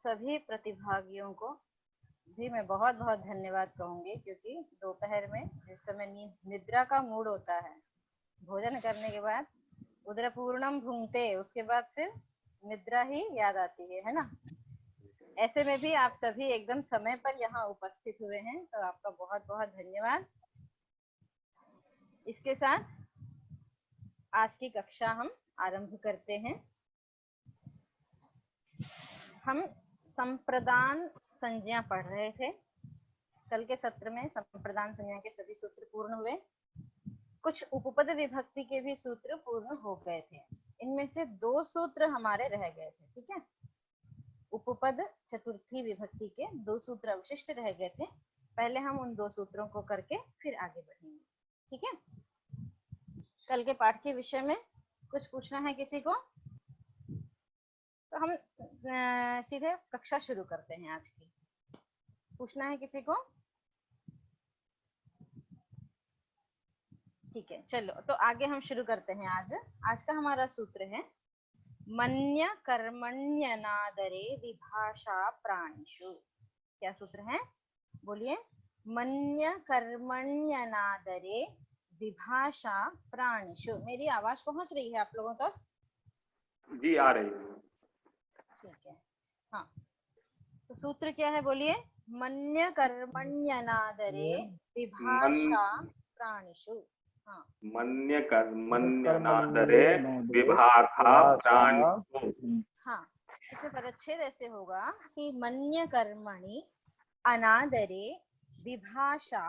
सभी प्रतिभागियों को भी मैं बहुत बहुत धन्यवाद कहूंगी, क्योंकि दोपहर में जिस समय निद्रा का मूड होता है, भोजन करने के बाद उदर पूर्णम भुंगते, उसके बाद फिर निद्रा ही याद आती है ना। ऐसे में भी आप सभी एकदम समय पर यहाँ उपस्थित हुए हैं, तो आपका बहुत बहुत धन्यवाद। इसके साथ आज की कक्षा हम आरंभ करते हैं। हम संप्रदान संज्ञा पढ़ रहे थे। कल के सत्र में संप्रदान संज्ञा के सभी सूत्र पूर्ण हुए। कुछ उपपद विभक्ति के भी सूत्र पूर्ण हो गए थे। इनमें से 2 सूत्र हमारे रह गए थे, ठीक है। उपपद चतुर्थी विभक्ति के 2 सूत्र अवशिष्ट रह गए थे। पहले हम उन 2 सूत्रों को करके फिर आगे बढ़ेंगे, ठीक है। कल के पाठ के विषय में कुछ पूछना है किसी को? तो हम सीधे कक्षा शुरू करते हैं आज की। पूछना है किसी को? ठीक है, चलो तो आगे हम शुरू करते हैं। आज का हमारा सूत्र है मन्य कर्मण्यनादरे विभाषा प्राणिषु। क्या सूत्र है? बोलिए। मन्य कर्मण्यनादरे विभाषा प्राणिषु। मेरी आवाज पहुंच रही है आप लोगों तक? जी आ रही है। ठीक है, हाँ। तो सूत्र क्या है? बोलिए। मन्य कर्मण्यनादरे विभाषा प्राणिषु। हाँ, मन्य कर्मण्यनादरे विभाषा प्राणिषु। हाँ, इसमें पदच्छेद ऐसे होगा कि मन्य कर्मणि अनादरे विभाषा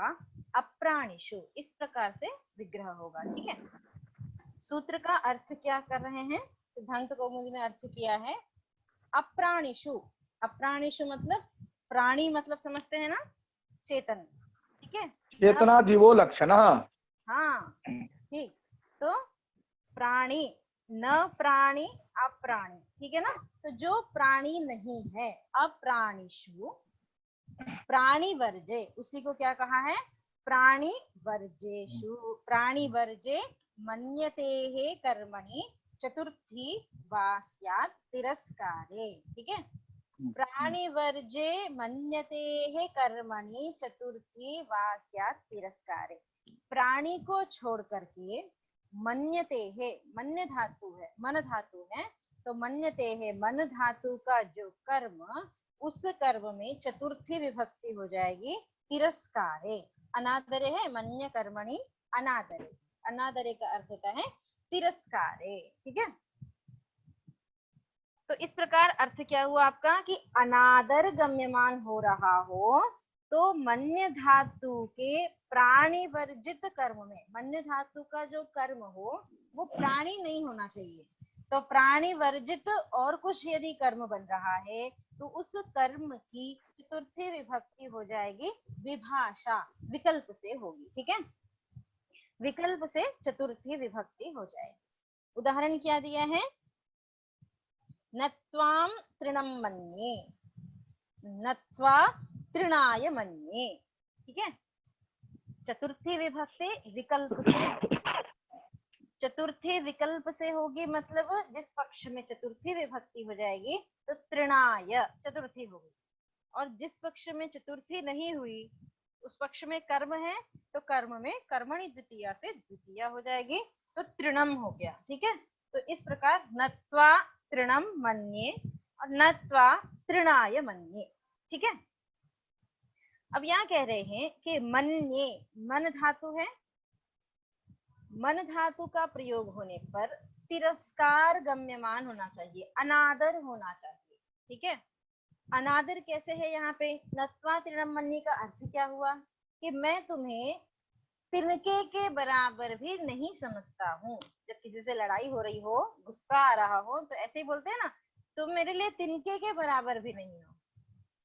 अप्राणिषु, इस प्रकार से विग्रह होगा, ठीक है। सूत्र का अर्थ क्या कर रहे हैं? सिद्धांत कौमुदी में अर्थ किया है अप्राणिषु। अप्राणिषु मतलब प्राणी, मतलब समझते हैं ना, चेतन, ठीक है। चेतना जीवो लक्षण। हाँ, ठीक। तो प्राणी, न प्राणी अप्राणी, ठीक है ना। तो जो प्राणी नहीं है, अप्राणिषु, प्राणी वर्जे, उसी को क्या कहा है? प्राणी वर्जेषु। प्राणी वर्जे मन्यते कर्मणि चतुर्थी वा स्यात् तिरस्कारे, ठीक है। प्राणी वर्जे मन्यते कर्मणि चतुर्थी वा स्यात् तिरस्कारे। प्राणी को छोड़ करके मन्यते है, मन्य धातु है, मन धातु है, तो मन्यते है मन धातु का जो कर्म, उस कर्म में चतुर्थी विभक्ति हो जाएगी तिरस्कारे। अनादरे है, मन्य कर्मणि अनादरे। अनादरे का अर्थ होता है तिरस्कारे, ठीक है। तो इस प्रकार अर्थ क्या हुआ आपका कि अनादर गम्यमान हो रहा हो तो मन्य धातु के प्राणी वर्जित कर्म में, मन्य धातु का जो कर्म हो वो प्राणी नहीं होना चाहिए। तो प्राणी वर्जित और कुछ यदि कर्म बन रहा है तो उस कर्म की चतुर्थी विभक्ति हो जाएगी विभाषा, विकल्प से होगी, ठीक है। विकल्प से चतुर्थी विभक्ति हो जाएगी। उदाहरण क्या दिया है? नत्वाम तृणम मन्ये, नत्वा तृणाय मन्ये, ठीक है। चतुर्थी विभक्ति विकल्प से, चतुर्थी विकल्प से होगी, मतलब जिस पक्ष में चतुर्थी विभक्ति हो जाएगी तो तृणाय चतुर्थी होगी, और जिस पक्ष में चतुर्थी नहीं हुई उस पक्ष में कर्म है तो कर्म में कर्मणि द्वितीया से द्वितीया हो जाएगी, तो तृणम हो गया, ठीक है। तो इस प्रकार नत्वा तृणम मन्ये और नत्वा तृणाय मन्ये, ठीक है। अब यहाँ कह रहे हैं कि मन्ये, मन धातु है, मन धातु का प्रयोग होने पर तिरस्कार गम्यमान होना चाहिए, अनादर होना चाहिए, ठीक है। अनादर कैसे है यहाँ पे? नत्वा तृणम मन्ये का अर्थ क्या हुआ कि मैं तुम्हें तिनके के बराबर भी नहीं समझता हूँ। जब किसी से लड़ाई हो रही हो, गुस्सा आ रहा हो, तो ऐसे ही बोलते हैं ना, तुम मेरे लिए तिनके के बराबर भी नहीं हो,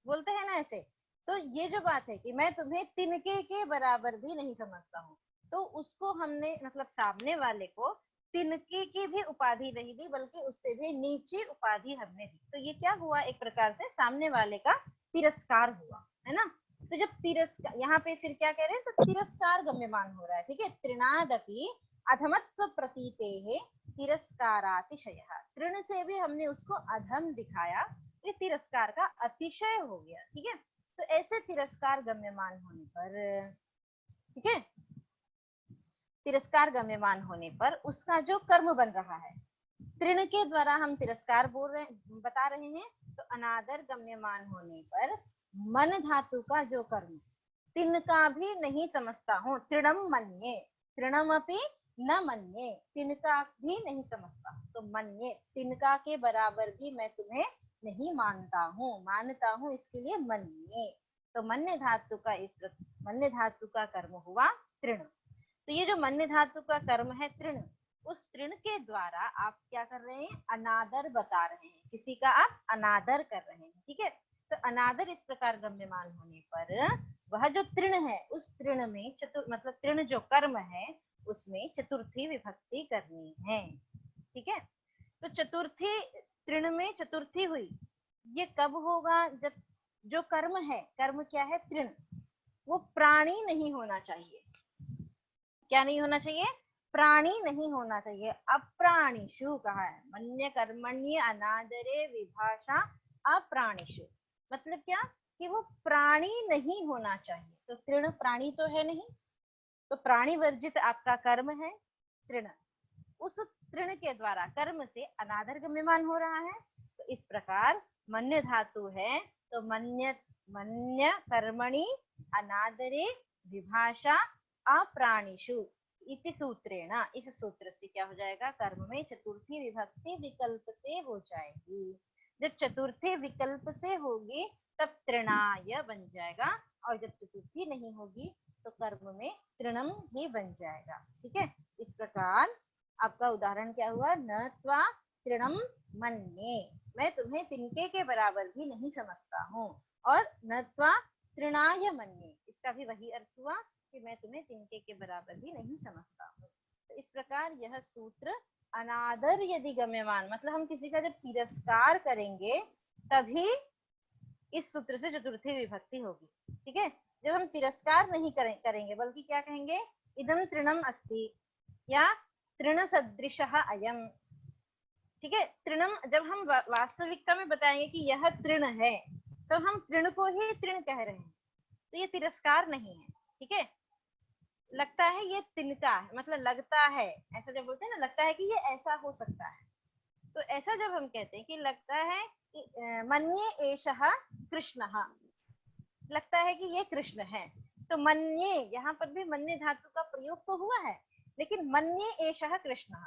बोलते हैं ना ऐसे। तो ये जो बात है कि मैं तुम्हें तिनके के बराबर भी नहीं समझता हूँ, तो उसको हमने, मतलब सामने वाले को तिनके की भी उपाधि नहीं दी, बल्कि उससे भी नीचे उपाधि हमने दी। तो ये क्या हुआ? एक प्रकार से सामने वाले का तिरस्कार हुआ, है ना। तो जब तिरस्कार, यहाँ पे फिर क्या कह रहे हैं? तो तिरस्कार गम्यमान हो रहा है, ठीक है। तृणादपि अधमत्व प्रतीते है तिरस्कारातिशय। तृण से भी हमने उसको अधम दिखाया, ये तिरस्कार का अतिशय हो गया। ठीक है, तो ऐसे तिरस्कार गम्यमान होने पर, ठीक है, तिरस्कार गम्यमान होने पर उसका जो कर्म बन रहा है, तृण के द्वारा हम तिरस्कार बोल रहे बता रहे हैं, तो अनादर गम्यमान होने पर मन धातु का जो कर्म तिनका भी नहीं समझता हूँ, तृणम मन्ये, तृणम अपि न मन्ये, तिनका भी नहीं समझता, तो मन्ये तिनका के बराबर भी मैं तुम्हें नहीं मानता हूँ, मानता हूँ इसके लिए मन्ये। तो मन्य धातु का मन्य धातु का कर्म हुआ तृण। तो ये जो मन्य धातु का कर्म है तृण, उस तृण के द्वारा आप क्या कर रहे हैं, अनादर बता रहे हैं, किसी का आप अनादर कर रहे हैं। ठीक है, तो अनादर इस प्रकार गम्यमान होने पर वह जो तृण है, उस तृण में मतलब तृण जो कर्म है उसमें चतुर्थी विभक्ति करनी है। ठीक है, तो चतुर्थी, तृण में चतुर्थी हुई, ये कब होगा, जब जो कर्म है, कर्म क्या है, तृण, वो प्राणी नहीं होना चाहिए। क्या नहीं होना चाहिए, प्राणी नहीं होना चाहिए। अप्राणिषु कहा है, मन्य कर्मण्य अनादरे विभाषा अप्राणिषु, मतलब क्या कि वो प्राणी नहीं होना चाहिए। तो तृण प्राणी तो है नहीं, तो प्राणी वर्जित आपका कर्म है तृण, उस तृण के द्वारा कर्म से अनादर गम्यमान हो रहा है। तो इस प्रकार मन्य धातु है, तो मन्य मन्य कर्मणि अनादरे विभाषा अप्राणिषु इति सूत्रेण, इस सूत्र से क्या हो जाएगा, कर्म में चतुर्थी विभक्ति विकल्प से हो जाएगी। जब चतुर्थी विकल्प से होगी तब तृणाय बन जाएगा, और जब चतुर्थी नहीं होगी तो कर्म में तृणम ही बन जाएगा। ठीक है, इस प्रकार आपका उदाहरण क्या हुआ, न त्वा तृणम मन्ये, मैं तुम्हें तिनके के बराबर भी नहीं समझता हूँ, और न त्वा तृणाय मन्ये, इसका भी वही अर्थ हुआ कि मैं तुम्हें तिनके के बराबर भी नहीं समझता हूँ। तो इस प्रकार यह सूत्र अनादर यदि गम्यमान, मतलब हम किसी का जब तिरस्कार करेंगे तभी इस सूत्र से चतुर्थी विभक्ति होगी। ठीक है, जब हम तिरस्कार नहीं करेंगे बल्कि क्या कहेंगे, इदम तृणम अस्ति या तृण सदृशः अयम। ठीक है, तृणम जब हम वास्तविकता में बताएंगे कि यह तृण है, तो हम तृण को ही तृण कह रहे हैं, तो ये तिरस्कार नहीं है। ठीक है, लगता है ये तिनका है, मतलब लगता है, ऐसा जब बोलते हैं ना, लगता है कि ये ऐसा हो सकता है, तो ऐसा जब हम कहते हैं कि लगता है कि मन्ये एषः कृष्णः, लगता है कि ये कृष्ण है, तो मन्ये, यहाँ पर भी मन्ये धातु का प्रयोग तो हुआ है, लेकिन मन्ये एषः कृष्णः।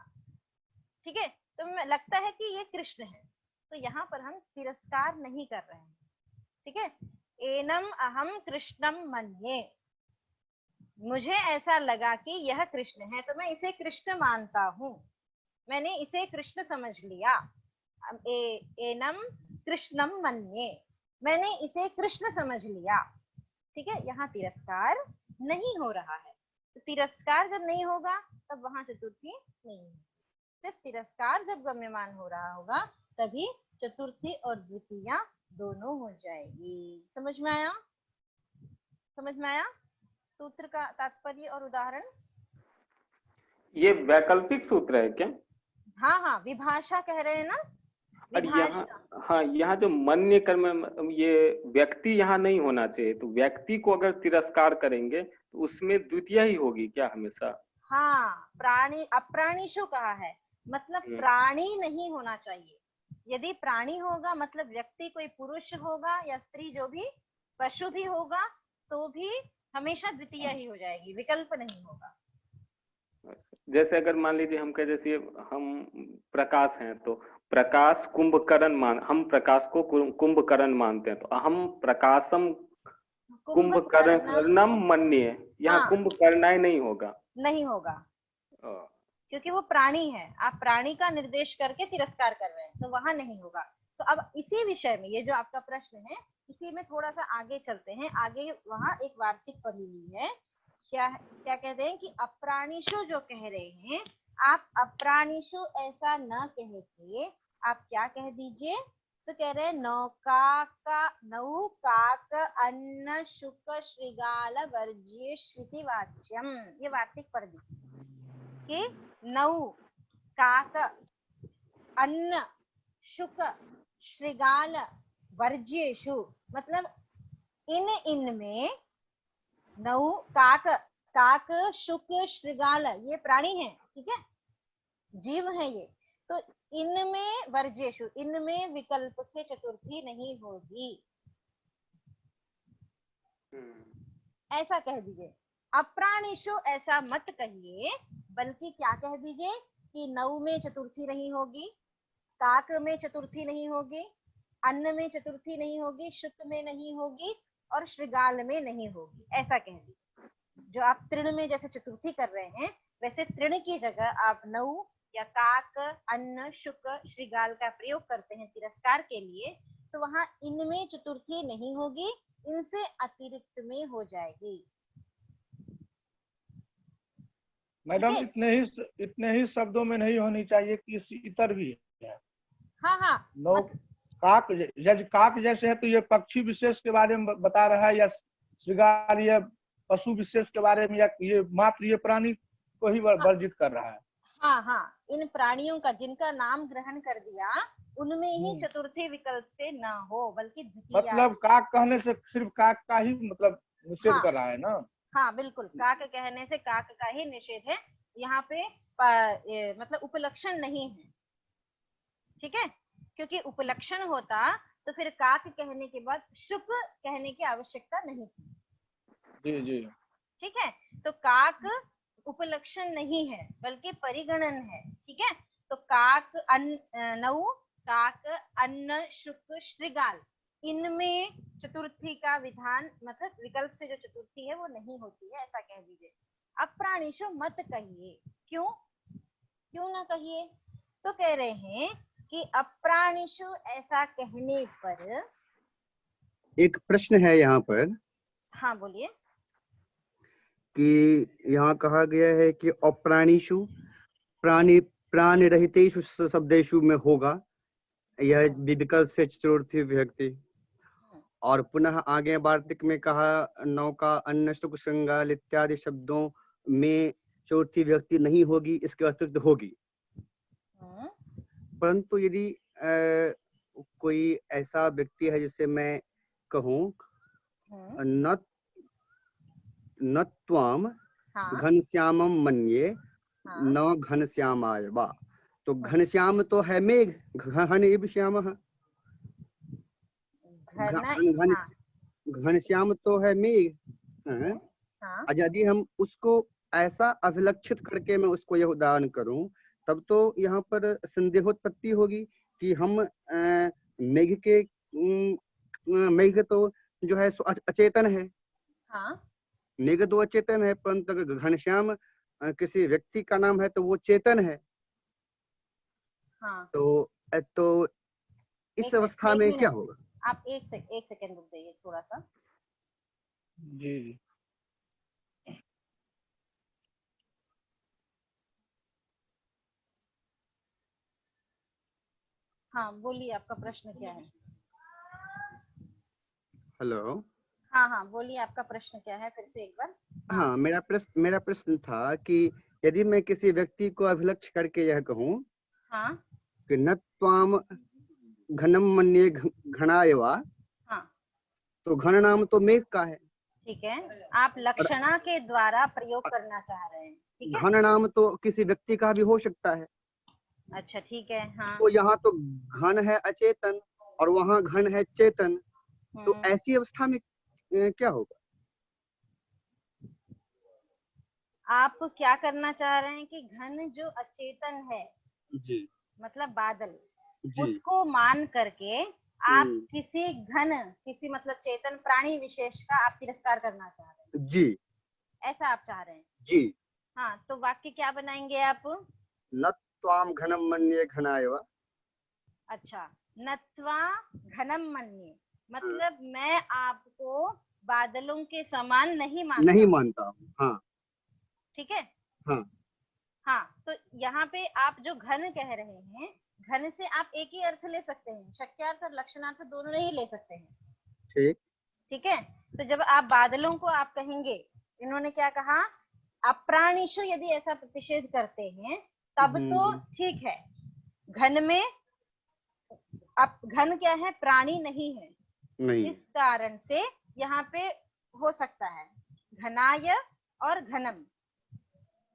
ठीक है, तो लगता है कि ये कृष्ण है, तो यहाँ पर हम तिरस्कार नहीं कर रहे हैं। ठीक है, एनम अहम कृष्णम मन्ये, मुझे ऐसा लगा कि यह कृष्ण है तो मैं इसे कृष्ण मानता हूँ, मैंने इसे कृष्ण समझ लिया। एनम कृष्णम मन्ये, मैंने इसे कृष्ण समझ लिया। ठीक है, यहाँ तिरस्कार नहीं हो रहा है, तो तिरस्कार जब नहीं होगा तब वहां चतुर्थी नहीं है, सिर्फ तिरस्कार जब गम्यमान हो रहा होगा तभी चतुर्थी और द्वितीया दोनों हो जाएगी। समझ में आया, समझ में आया सूत्र का तात्पर्य और उदाहरण। ये वैकल्पिक सूत्र है क्या? हाँ हाँ, विभाषा कह रहे हैं ना, और यहाँ, विभाषा। हाँ, यहाँ जो मन्य कर्म, ये व्यक्ति यहाँ नहीं होना चाहिए, तो व्यक्ति को अगर तिरस्कार करेंगे तो उसमें द्वितीय ही होगी क्या हमेशा? हाँ, प्राणी अप्राणीशु कहा है, मतलब प्राणी नहीं होना चाहिए। यदि प्राणी होगा मतलब व्यक्ति कोई पुरुष होगा या स्त्री, जो भी पशु भी होगा, तो भी हमेशा द्वितीय ही हो जाएगी, विकल्प नहीं होगा। जैसे अगर मान लीजिए हम कह, जैसे हम प्रकाश हैं, तो प्रकाश कुंभकर्ण हम प्रकाश को कुंभकर्ण मानते हैं, तो हम प्रकाशम कुंभकर्णम मन्ये, यहाँ हाँ, कुंभकर्णाय नहीं होगा, नहीं होगा, क्योंकि वो प्राणी है, आप प्राणी का निर्देश करके तिरस्कार कर रहे हैं, तो वहां नहीं होगा। तो अब इसी विषय में, ये जो आपका प्रश्न है, इसी में थोड़ा सा आगे चलते हैं। आगे वहां एक वार्तिक पढ़ी हुई है, क्या क्या कहते हैं कि अप्राणीशु जो कह रहे हैं, आप अप्राणीशु ऐसा न कह के आप क्या कह दीजिए, तो कह रहे हैं नौकाक अन्न शुक श्रृगाल वर्ज्य श्रुति वाच्यम। ये वार्तिक पढ़ दीजिए कि नौ काक अन्न शुक श्रृगाल वर्ज्येषु मतलब इनमें नौ काक काक शुक श्रृगाल ये प्राणी हैं, ठीक है, जीव है ये। तो इनमें वर्ज्येषु इनमें विकल्प से चतुर्थी नहीं होगी, ऐसा कह दीजिए। अप्राणिषु ऐसा मत कहिए, बल्कि क्या कह दीजिए कि नौ में चतुर्थी नहीं होगी, काक में चतुर्थी नहीं होगी, अन्न में चतुर्थी नहीं होगी, शुक में नहीं होगी और श्रृगाल में नहीं होगी, ऐसा कह दीजिए। जो आप तृण में जैसे चतुर्थी कर रहे हैं, वैसे तृण की जगह आप नौ या काक, अन्न, शुक, श्रृगाल का प्रयोग करते हैं तिरस्कार के लिए, तो वहां इनमें चतुर्थी नहीं होगी, इनसे अतिरिक्त में हो जाएगी। मैडम इतने ही शब्दों में नहीं होनी चाहिए कि इतर भी है। हाँ हाँ नौ काक काक जैसे है तो ये पक्षी विशेष के बारे में बता रहा है, या श्रृगाल ये पशु विशेष के बारे में, या ये मात्र ये प्राणी को ही वर्जित कर रहा है। हाँ हाँ, इन प्राणियों का जिनका नाम ग्रहण कर दिया उनमें ही चतुर्थी विकल्प से ना हो, बल्कि द्वितीय मतलब काक कहने से सिर्फ काक का ही मतलब निषेध हाँ, कर रहा है ना। हाँ बिल्कुल, काक कहने से काक का ही निषेध है यहाँ पे। मतलब उपलक्षण नहीं है, ठीक है, क्योंकि उपलक्षण होता तो फिर काक कहने के बाद शुक कहने की आवश्यकता नहीं थी। जी जी ठीक है, तो काक उपलक्षण नहीं है बल्कि परिगणन है, ठीक है। तो काक नौ काक, अन्न, शुक, श्रृगाल, इनमें चतुर्थी का विधान मतलब विकल्प से जो चतुर्थी है वो नहीं होती है, ऐसा कह दीजिए। अप्राणिषु मत कहिए, क्यों क्यों ना कहिए? तो कह रहे हैं कि अप्राणिषु ऐसा कहने पर एक प्रश्न है यहाँ पर। हाँ बोलिए। कि यहाँ कहा गया है कि अप्राणिषु प्राण रहितेषु शब्देषु में होगा, यह विकल्प से चतुर्थी विभक्ति। और पुनः आगे वार्तिक में कहा नौका, अन्न, शुक, श्रृंगाल इत्यादि शब्दों में चतुर्थी विभक्ति नहीं होगी, इसके अतिरिक्त होगी। परंतु यदि कोई ऐसा व्यक्ति है जिसे मैं कहूँ न त्वाम घनश्यामम मन्ये न घनश्यामाय वा, तो घनश्याम तो है मेघ, घन इव श्यामः, घनश्याम तो है मेघ। यदि हम उसको ऐसा अभिलक्षित करके मैं उसको यह उदाहरण करूं, तब तो यहाँ पर संदेहोत्पत्ति होगी कि हम मेघ तो जो है अचेतन है। मेघ तो अचेतन है, परंतु अगर घनश्याम किसी व्यक्ति का नाम है तो वो चेतन है। तो इस अवस्था में क्या होगा? आप एक सेकंड रुक जाइए थोड़ा सा। जी जी हाँ बोलिए, आपका प्रश्न क्या है? हेलो। हाँ हाँ बोलिए, आपका प्रश्न क्या है, फिर से एक बार। हाँ, मेरा प्रश्न था कि यदि मैं किसी व्यक्ति को अभिलक्ष्य करके यह कहूँ कि न त्वाम घनम मन्ये घनाय वा, तो घन नाम तो मेघ का है। ठीक है, आप लक्षणा के द्वारा प्रयोग करना चाह रहे हैं, ठीक है। घन नाम तो किसी व्यक्ति का भी हो सकता है। अच्छा ठीक है। हाँ, तो यहाँ तो घन है अचेतन और वहाँ घन है चेतन, तो ऐसी अवस्था में क्या होगा? आप क्या करना चाह रहे हैं कि घन जो अचेतन है जी, मतलब बादल जी, उसको मान करके आप किसी मतलब चेतन प्राणी विशेष का आप तिरस्कार करना चाह रहे हैं। जी, ऐसा आप चाह रहे हैं? जी। हाँ, तो वाक्य क्या बनाएंगे आप? न त्वाम घनम मन्ये घनाय वा। अच्छा, नत्वा घनम मन्ये मतलब मैं आपको बादलों के समान नहीं मानता हूँ। हाँ, ठीक है। हाँ, हाँ, तो यहाँ पे आप जो घन कह रहे हैं, घन से आप एक ही अर्थ ले सकते हैं, शक्यार्थ और लक्षणार्थ दोनों नहीं ले सकते हैं। ठीक है, तो जब आप बादलों को आप कहेंगे, इन्होंने क्या कहा, अप्राणिषु यदि ऐसा प्रतिषेध करते हैं तब तो ठीक है। घन में अब घन क्या है, प्राणी नहीं है, नहीं। इस कारण से यहाँ पे हो सकता है घनाय और घनम,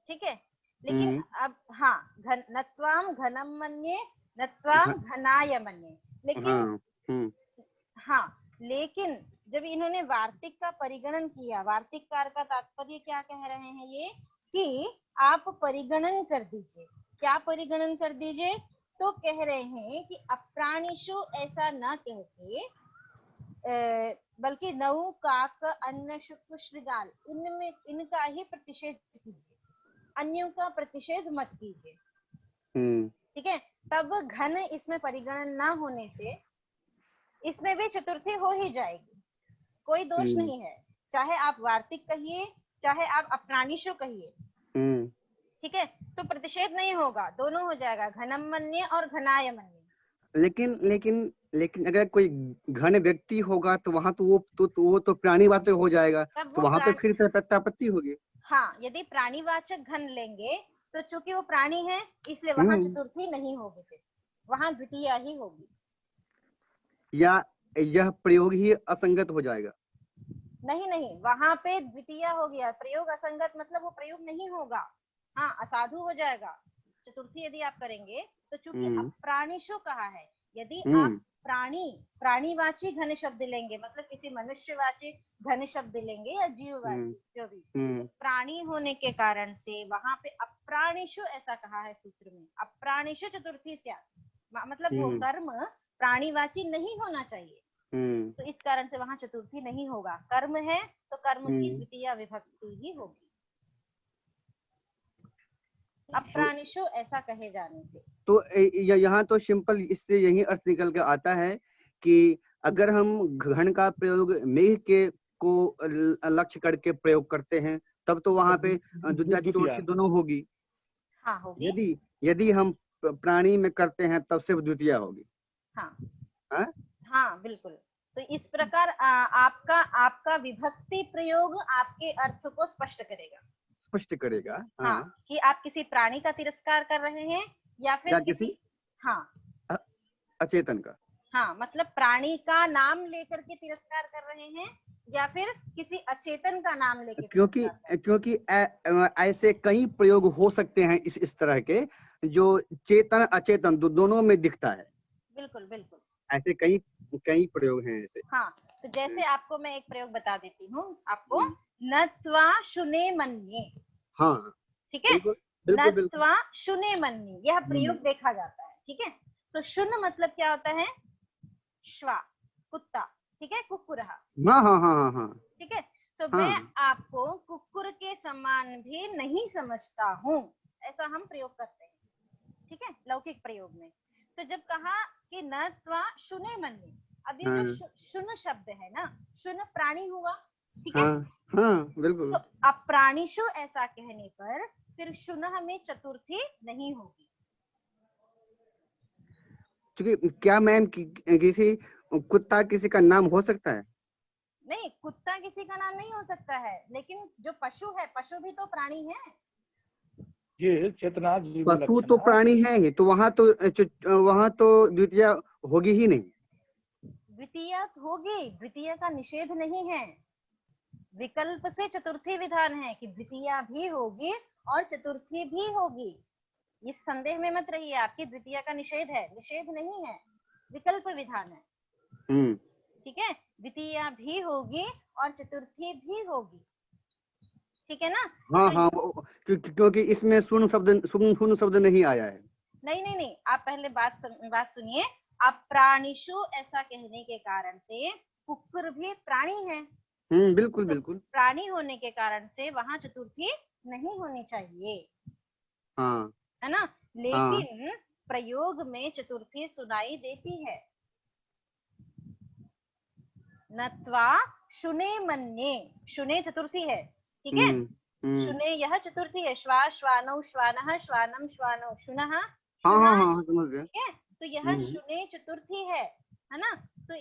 ठीक है। लेकिन अब हाँ, नत्वाम घनम मन्ये नत्वाम घनाय मन्ये, लेकिन हाँ। हाँ, लेकिन जब इन्होंने वार्तिक का परिगणन किया, वार्तिककार का तात्पर्य क्या कह रहे हैं ये, कि आप परिगणन कर दीजिए। क्या परिगणन कर दीजिए, तो कह रहे हैं कि अप्राणिषु ऐसा न कह के बल्कि नऊ काक अन्न शुक्र श्रृगाल इनमें इनका ही प्रतिषेध कीजिए, अन्यों का प्रतिषेध मत कीजिए, ठीक है। तब घन इसमें परिगणन ना होने से इसमें भी चतुर्थी हो ही जाएगी, कोई दोष नहीं है, चाहे आप वार्तिक कहिए चाहे आप अप्राणिषु कहिए, ठीक है। तो प्रतिषेध नहीं होगा, दोनों हो जाएगा, घनम मन्ये और घनाय मन्ये। लेकिन लेकिन लेकिन अगर कोई घन व्यक्ति होगा तो वहाँ तो वो तो प्राणीवाचक हो जाएगा, तो वहाँ तो फिर प्रत्यापत्ति होगी। हाँ, यदि प्राणीवाचक घन लेंगे तो चूंकि वो प्राणी है इसलिए वहाँ चतुर्थी नहीं होगी, फिर वहाँ द्वितीया ही होगी, या यह प्रयोग ही असंगत हो जाएगा। नहीं, वहाँ पे द्वितीया हो गया, प्रयोग असंगत मतलब वो प्रयोग नहीं होगा, हाँ असाधु हो जाएगा चतुर्थी यदि आप करेंगे तो। चूंकि अप्राणिषु कहा है, यदि आप प्राणीवाची घन शब्द लेंगे, मतलब किसी मनुष्यवाची घन शब्द लेंगे या जीववाची जो भी, प्राणी होने के कारण से वहां पे अप्राणिषु ऐसा कहा है सूत्र में, अप्राणिषु चतुर्थी स्यात्, मतलब वो कर्म प्राणीवाची नहीं होना चाहिए, तो इस कारण से वहां चतुर्थी नहीं होगा। कर्म है तो कर्म की द्वितीय विभक्ति ही होगी अप्राणिषु ऐसा कहे जाने से। तो यहाँ तो सिंपल इससे यही अर्थ निकल के आता है कि अगर हम घन का प्रयोग मेघ के को लक्ष्य करके प्रयोग करते हैं तब तो वहाँ पे द्वितीया चतुर्थी दोनों होगी। हाँ होगी। यदि हम प्राणी में करते हैं तब सिर्फ द्वितीया होगी। हाँ बिल्कुल। तो इस प्रकार आपका विभक्ति प्रयोग आपके अर्थ को स्पष्ट करेगा। हाँ, कि आप किसी प्राणी का तिरस्कार कर रहे हैं या फिर किसी अचेतन का। हाँ, मतलब प्राणी का नाम लेकर के तिरस्कार कर रहे हैं या फिर किसी अचेतन का नाम लेकर। क्योंकि ऐसे कई प्रयोग हो सकते हैं इस तरह के जो चेतन अचेतन दोनों में दिखता है। बिल्कुल ऐसे कई प्रयोग हैं ऐसे। हाँ, तो जैसे आपको मैं एक प्रयोग बता देती हूँ आपको, नत्वा शुने मन्ये। हाँ ठीक है, नत्वा शुने मन्ये यह प्रयोग देखा जाता है। ठीक है, तो शुन मतलब क्या होता है, श्वा कुत्ता, ठीक है, कुक्कुरहा। हाँ। ठीक है, तो मैं आपको कुक्कुर के समान भी नहीं समझता हूँ, ऐसा हम प्रयोग करते हैं। ठीक है, लौकिक प्रयोग में। तो जब कहा कि न त्वा शुने मन्ये, अब ये जो शुन शब्द है ना, शुन प्राणी हुआ। ठीक है, हाँ बिल्कुल। तो अप्राणिषु ऐसा कहने पर फिर शुन में चतुर्थी नहीं होगी। क्योंकि क्या मैम किसी कुत्ता किसी का नाम हो सकता है? नहीं, कुत्ता किसी का नाम नहीं हो सकता है, लेकिन जो पशु है, पशु भी तो प्राणी है। ये चेतना पशु तो प्राणी है ही, तो वहाँ तो द्वितीय होगी ही नहीं। द्वितीय होगी, द्वितीय का निषेध नहीं है, विकल्प से चतुर्थी विधान है कि द्वितीय भी होगी और चतुर्थी भी होगी। इस संदेह में मत रहिए आपकी द्वितीय का निषेध है, निषेध नहीं है, विकल्प विधान है। ठीक है, द्वितीय भी होगी और चतुर्थी भी होगी। ठीक है ना? हाँ, क्योंकि इसमें सुन शब्द नहीं आया है। नहीं, आप पहले बात सुनिए। अप्राणिषु ऐसा कहने के कारण से कुक्कुर भी प्राणी है। बिल्कुल। प्राणी होने के कारण से वहां चतुर्थी नहीं होनी चाहिए। हाँ, है ना? लेकिन प्रयोग में चतुर्थी सुनाई देती है। नत्वा शुने मन्ये, शुने चतुर्थी है। ठीक है, शुने यह चतुर्थी है, श्वा श्वानौ श्वानः श्वानम श्वानौ शुनः। हाँ समझ गए। ठीक है, तो यह शुने चतुर्थी है ना? तो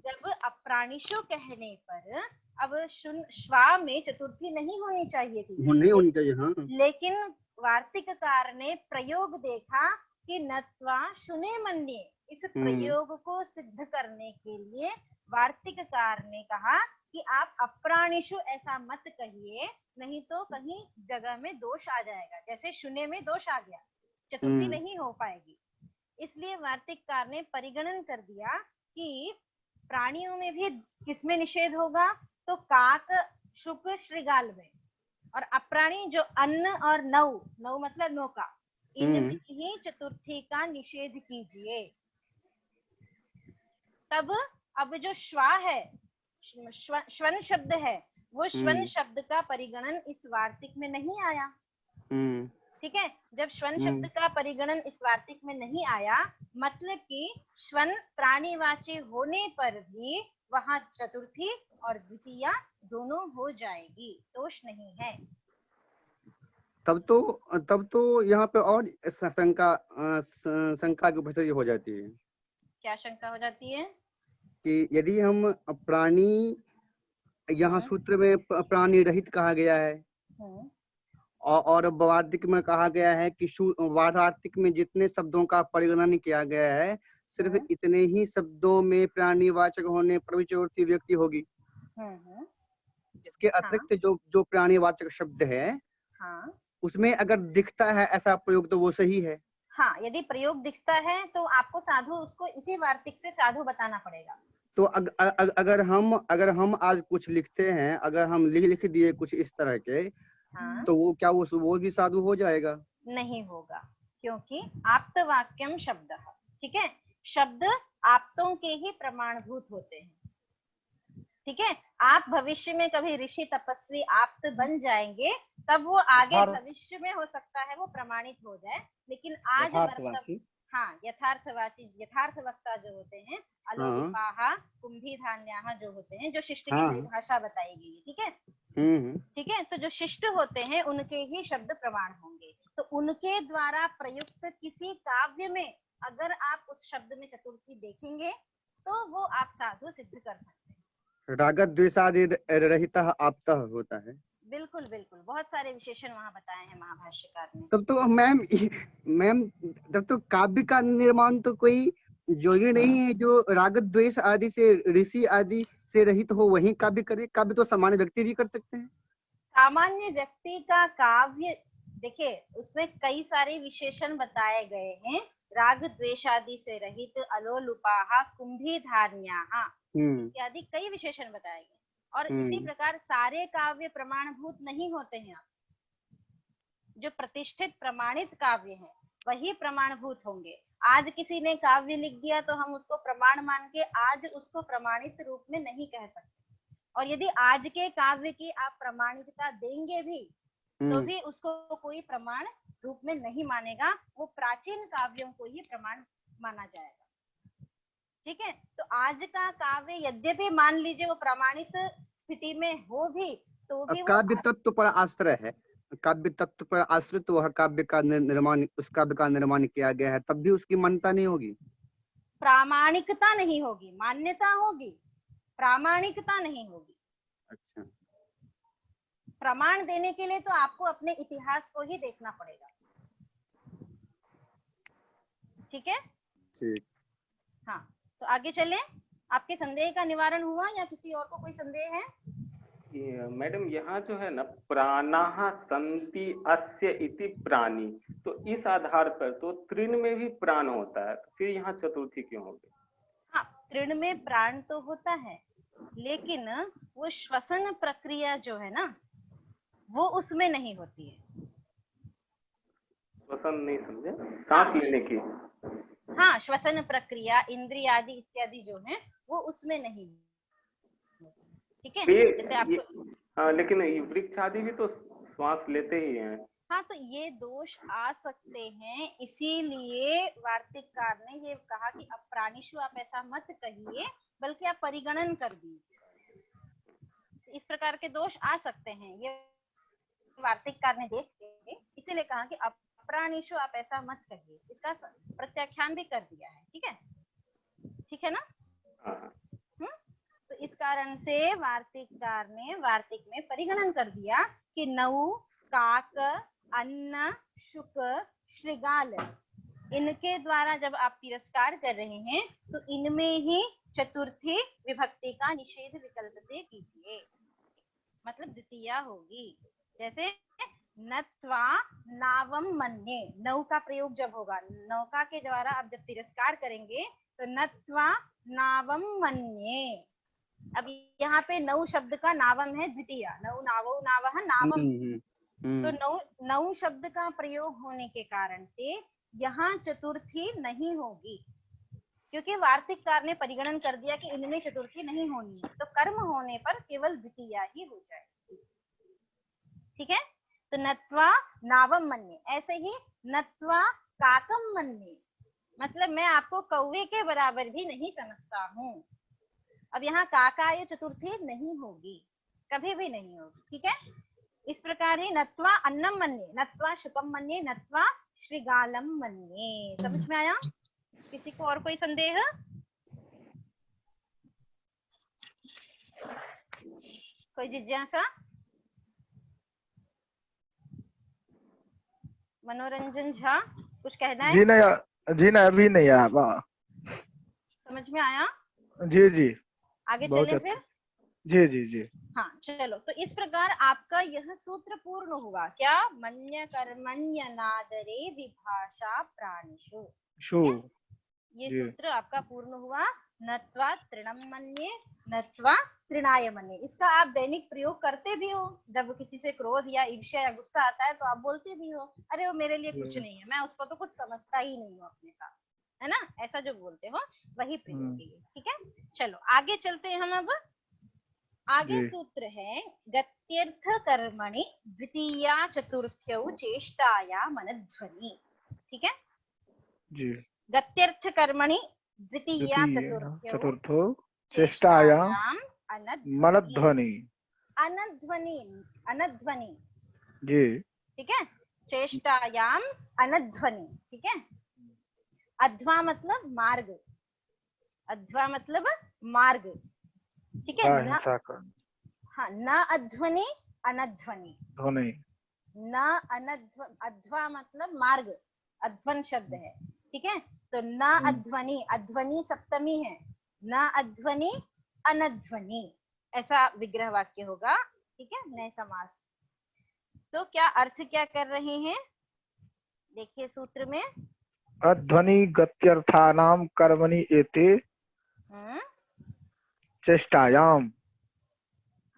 जब अप्राणिषु कहने पर अब श्वा में चतुर्थी नहीं होनी चाहिए थी, नहीं होनी चाहिए। हाँ, लेकिन वार्तिककार ने प्रयोग देखा कि नत्वा शुने मन्ये, इस प्रयोग को सिद्ध करने के लिए वार्तिककार ने कहा कि आप अप्राणिषु ऐसा मत कहिए, नहीं तो कहीं जगह में दोष आ जाएगा, जैसे शुने में दोष आ गया, चतुर्थी नहीं हो पाएगी। इसलिए वार्तिककार ने परिगणन कर दिया कि प्राणियों में भी किसमें निषेध होगा, तो काक, शुक, श्रृगाल में, और अप्राणी जो अन्न और नौ, नौ मतलब नौका, इनमें ही चतुर्थी का निषेध कीजिए। तब अब जो श्वा है, श्वन शब्द है, वो श्वन शब्द का परिगणन इस वार्तिक में नहीं आया। ठीक है, जब श्वन शब्द का परिगणन इस वार्तिक में नहीं आया, मतलब कि श्वन प्राणीवाची होने पर भी वहां चतुर्थी और द्वितीया दोनों हो जाएगी, दोष नहीं है। तब तो यहाँ पे और शंका की उपस्थिति हो जाती है। क्या शंका हो जाती है? कि यदि हम प्राणी, यहाँ सूत्र में प्राणी रहित कहा गया है और वार्तिक में कहा गया है कि वार्तिक में जितने शब्दों का परिगणन किया गया है, सिर्फ इतने ही शब्दों में प्राणीवाचक होने पर भी चतुर्थी व्यक्ति होगी। इसके अतिरिक्त जो प्राणीवाचक शब्द है, उसमें अगर दिखता है ऐसा प्रयोग तो वो सही है। हाँ, यदि प्रयोग दिखता है तो आपको साधु उसको इसी वार्तिक से साधु बताना पड़ेगा। तो अगर हम आज कुछ लिखते हैं, अगर हम लिख दिए कुछ इस तरह के, तो वो क्या वो भी साधु हो जाएगा? नहीं होगा, क्योंकि आप्तवाक्यम शब्द, ठीक है, शब्द आप्तों के ही प्रमाणभूत होते हैं। ठीक है, आप भविष्य में कभी ऋषि तपस्वी आप्त बन जाएंगे, तब वो आगे भविष्य में हो सकता है वो प्रमाणित हो जाए, लेकिन आज यथार्थवाची, यथार्थ वक्ता जो होते हैं, अलोपाहा, कुंभीधान्याः जो होते हैं, जो शिष्ट की परिभाषा बताई गई है। ठीक है, ठीक है, तो जो शिष्ट होते हैं उनके ही शब्द प्रमाण होंगे। तो उनके द्वारा प्रयुक्त किसी काव्य में अगर आप उस शब्द में चतुर्थी देखेंगे तो वो आप साधु सिद्ध कर सकते हैं। रागत द्वेषादि रहित आप्तः होता है। बिल्कुल बिल्कुल, बहुत सारे विशेषण वहाँ बताए हैं महाभाष्यकार ने। तब तो मैम तब तो काव्य का निर्माण तो कोई जरूरी नहीं है जो रागत द्वेष आदि से, ऋषि आदि से रहित हो वही काव्य करे। काव्य तो सामान्य व्यक्ति भी कर सकते हैं। सामान्य व्यक्ति का काव्य, देखिए उसमें कई सारे विशेषण बताए गए हैं, राग द्वेष आदि से रहित, अलोलुपाहा, कुंभीधान्याः इत्यादि कई विशेषण बताए गए। और इसी प्रकार सारे काव्य प्रमाणभूत नहीं होते हैं। जो प्रतिष्ठित प्रमाणित काव्य हैं वही प्रमाणभूत होंगे। आज किसी ने काव्य लिख दिया तो हम उसको प्रमाण मान के आज उसको प्रमाणित रूप में नहीं कह सकते। और यदि आज के काव्य की आप प्रमाणिकता देंगे भी तो भी उसको कोई प्रमाण रूप में नहीं मानेगा, वो प्राचीन काव्यों को ही प्रमाण माना जाएगा। ठीक है, तो आज का काव्य यद्यपि मान लीजिए वो प्रमाणित स्थिति में हो भी, तो भी काव्य तत्व पर आश्रय है, काव्य तत्व पर आश्रित वह काव्य का निर्माण, उस काव्य का निर्माण किया गया है, तब भी उसकी मान्यता नहीं होगी, प्रामाणिकता नहीं होगी। मान्यता होगी, प्रामाणिकता नहीं होगी। अच्छा, प्रमाण देने के लिए तो आपको अपने इतिहास को ही देखना पड़ेगा। ठीक है, ठीक, हाँ, तो आगे चलें। आपके संदेह का निवारण हुआ या किसी और को कोई संदेह है? मैडम यहाँ जो है ना, प्राणाः सन्ति अस्य इति प्राणी, तो इस आधार पर तो तृण में भी प्राण होता है, तो फिर यहाँ चतुर्थी क्यों होगी? हाँ, तृण में प्राण तो होता है, लेकिन वो श्वसन प्रक्रिया जो है ना वो उसमें नहीं होती है। श्वसन नहीं समझे? सांस लेने की? हाँ, श्वसन प्रक्रिया, इंद्रिय आदि इत्यादि जो है वो उसमें नहीं। ठीक है, जैसे आपको, हाँ, लेकिन वृक्ष आदि भी तो श्वास लेते ही हैं। हाँ, तो ये दोष आ सकते हैं, इसीलिए वार्तिककार ने ये कहा कि अब प्राणिशु आप ऐसा मत कहिए, बल्कि आप परिगणन कर दीजिए। इस प्रकार के दोष आ सकते हैं, ये वार्तिककार ने देख के इसीलिए कहा कि अब प्राणिशु आप ऐसा मत कहिए। इसका प्रत्याख्यान भी कर दिया है। ठीक है, ठीक है ना? तो इस कारण से वार्तिककार ने वार्तिक में परिगणन कर दिया कि नौ, काक, अन्न, शुक, श्रृगाल इनके द्वारा जब आप तिरस्कार कर रहे हैं तो इनमें ही चतुर्थी विभक्ति का निषेध विकल्प से कीजिए, मतलब द्वितीया होगी। जैसे नत्वा नावम मन्ये, नौ का प्रयोग जब होगा, नौका के द्वारा आप जब तिरस्कार करेंगे तो नत्वा नावम मन्ये। अब यहाँ पे नौ शब्द का नावम है द्वितीया, नौ नावो नावह नावम, तो नौ शब्द का प्रयोग होने के कारण से यहाँ चतुर्थी नहीं होगी, क्योंकि वार्तिककार ने परिगणन कर दिया कि इनमें चतुर्थी नहीं होनी है, तो कर्म होने पर केवल द्वितीया ही हो जाएगी। ठीक है, तो नत्वा नावम मन्ये। ऐसे ही नत्वा काकम मन्ये, मतलब मैं आपको कौवे के बराबर भी नहीं समझता हूँ। अब यहाँ काका ये चतुर्थी नहीं होगी, कभी भी नहीं होगी। ठीक है, इस प्रकार ही नत्वा अन्नम मन्ये, नत्वा शुकम मन्ये, नत्वा श्रीगालम मन्ये। समझ में आया? किसी को और कोई संदेह? कोई जिज्ञासा? मनोरंजन झा कुछ कहना है? जी नहीं, अभी नहीं आया। समझ में आया? जी आगे बहुत चले अच्छा। फिर। जी हाँ चलो, तो इस प्रकार आपका यह सूत्र पूर्ण हुआ। क्या? मन्य कर्मण्य नादरे विभाषा प्राणिषु। शु ये जी। सूत्र आपका पूर्ण हुआ। नत्वा तृणम मन्ये, नत्वा तृणाय मन्ये। इसका आप दैनिक प्रयोग करते भी हो, जब किसी से क्रोध या ईर्ष्या या गुस्सा आता है तो आप बोलते भी हो, अरे वो मेरे लिए कुछ नहीं है, मैं उसको तो कुछ समझता ही नहीं हूँ अपने साथ, है ना? ऐसा जो बोलते हो वही प्रयोग है। ठीक है, चलो आगे चलते हैं हम। अब आगे जी। सूत्र है गत्यर्थ कर्मणि द्वितीया चतुर्थ्यौ चेष्टाया मनध्वनि। ठीक है, जी। गत्यर्थ कर्मणि द्वितीया द्वितीय चतुर्थ्यौ चतुर्थो चेष्टायां चेष्टायाम अनध्वनि। मनध्वनि। अनध्वनि, अनध्वनि। जी। ठीक है, चेष्टायाम अनध्वनि। ठीक है, अध्वा मतलब मार्ग, अध्वा मतलब मार्ग। ठीक है, न, हाँ, न अध्वनि अनध्वनि, ध्वनि। न अनध्व, अध्वा मतलब मार्ग, अध्वन शब्द है। ठीक है, तो न अध्वनि, अध्वनि सप्तमी है, न अध्वनि अनध्वनि, ऐसा विग्रह वाक्य होगा। ठीक है, नए समास। तो क्या अर्थ क्या कर रहे हैं? देखिए सूत्र में, अध्वनि गत्यर्थानां कर्मणि एते चेष्टायाम।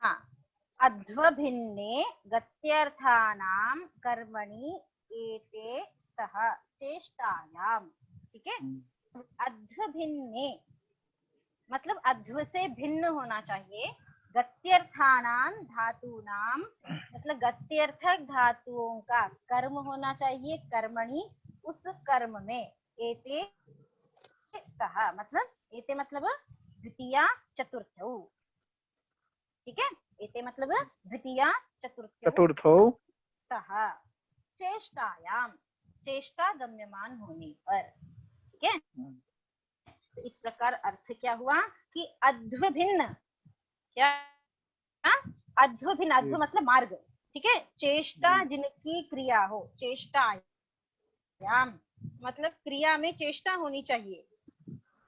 हाँ, अध्वभिन्ने गत्यर्थानां कर्मणि एते स्तः चेष्टायाम। ठीक है, अध्वभिन्ने मतलब अध्व से भिन्न होना चाहिए, गत्यर्थानां धातूनाम मतलब गत्यर्थक धातुओं का कर्म होना चाहिए, कर्मणि उस कर्म में, एते स्तः मतलब, एते मतलब द्वितीया चतुर्थौ। ठीक है, एते मतलब द्वितीया चतुर्थौ स्तः चेष्टायाम, चेष्टा गम्यमान होने पर। ठीक है, इस प्रकार अर्थ क्या हुआ कि अध्वभिन्न, क्या? अध्वभिन्न, अध्व मतलब मार्ग। ठीक है, चेष्टा जिनकी क्रिया हो, चेष्टायाम मतलब क्रिया में चेष्टा होनी चाहिए।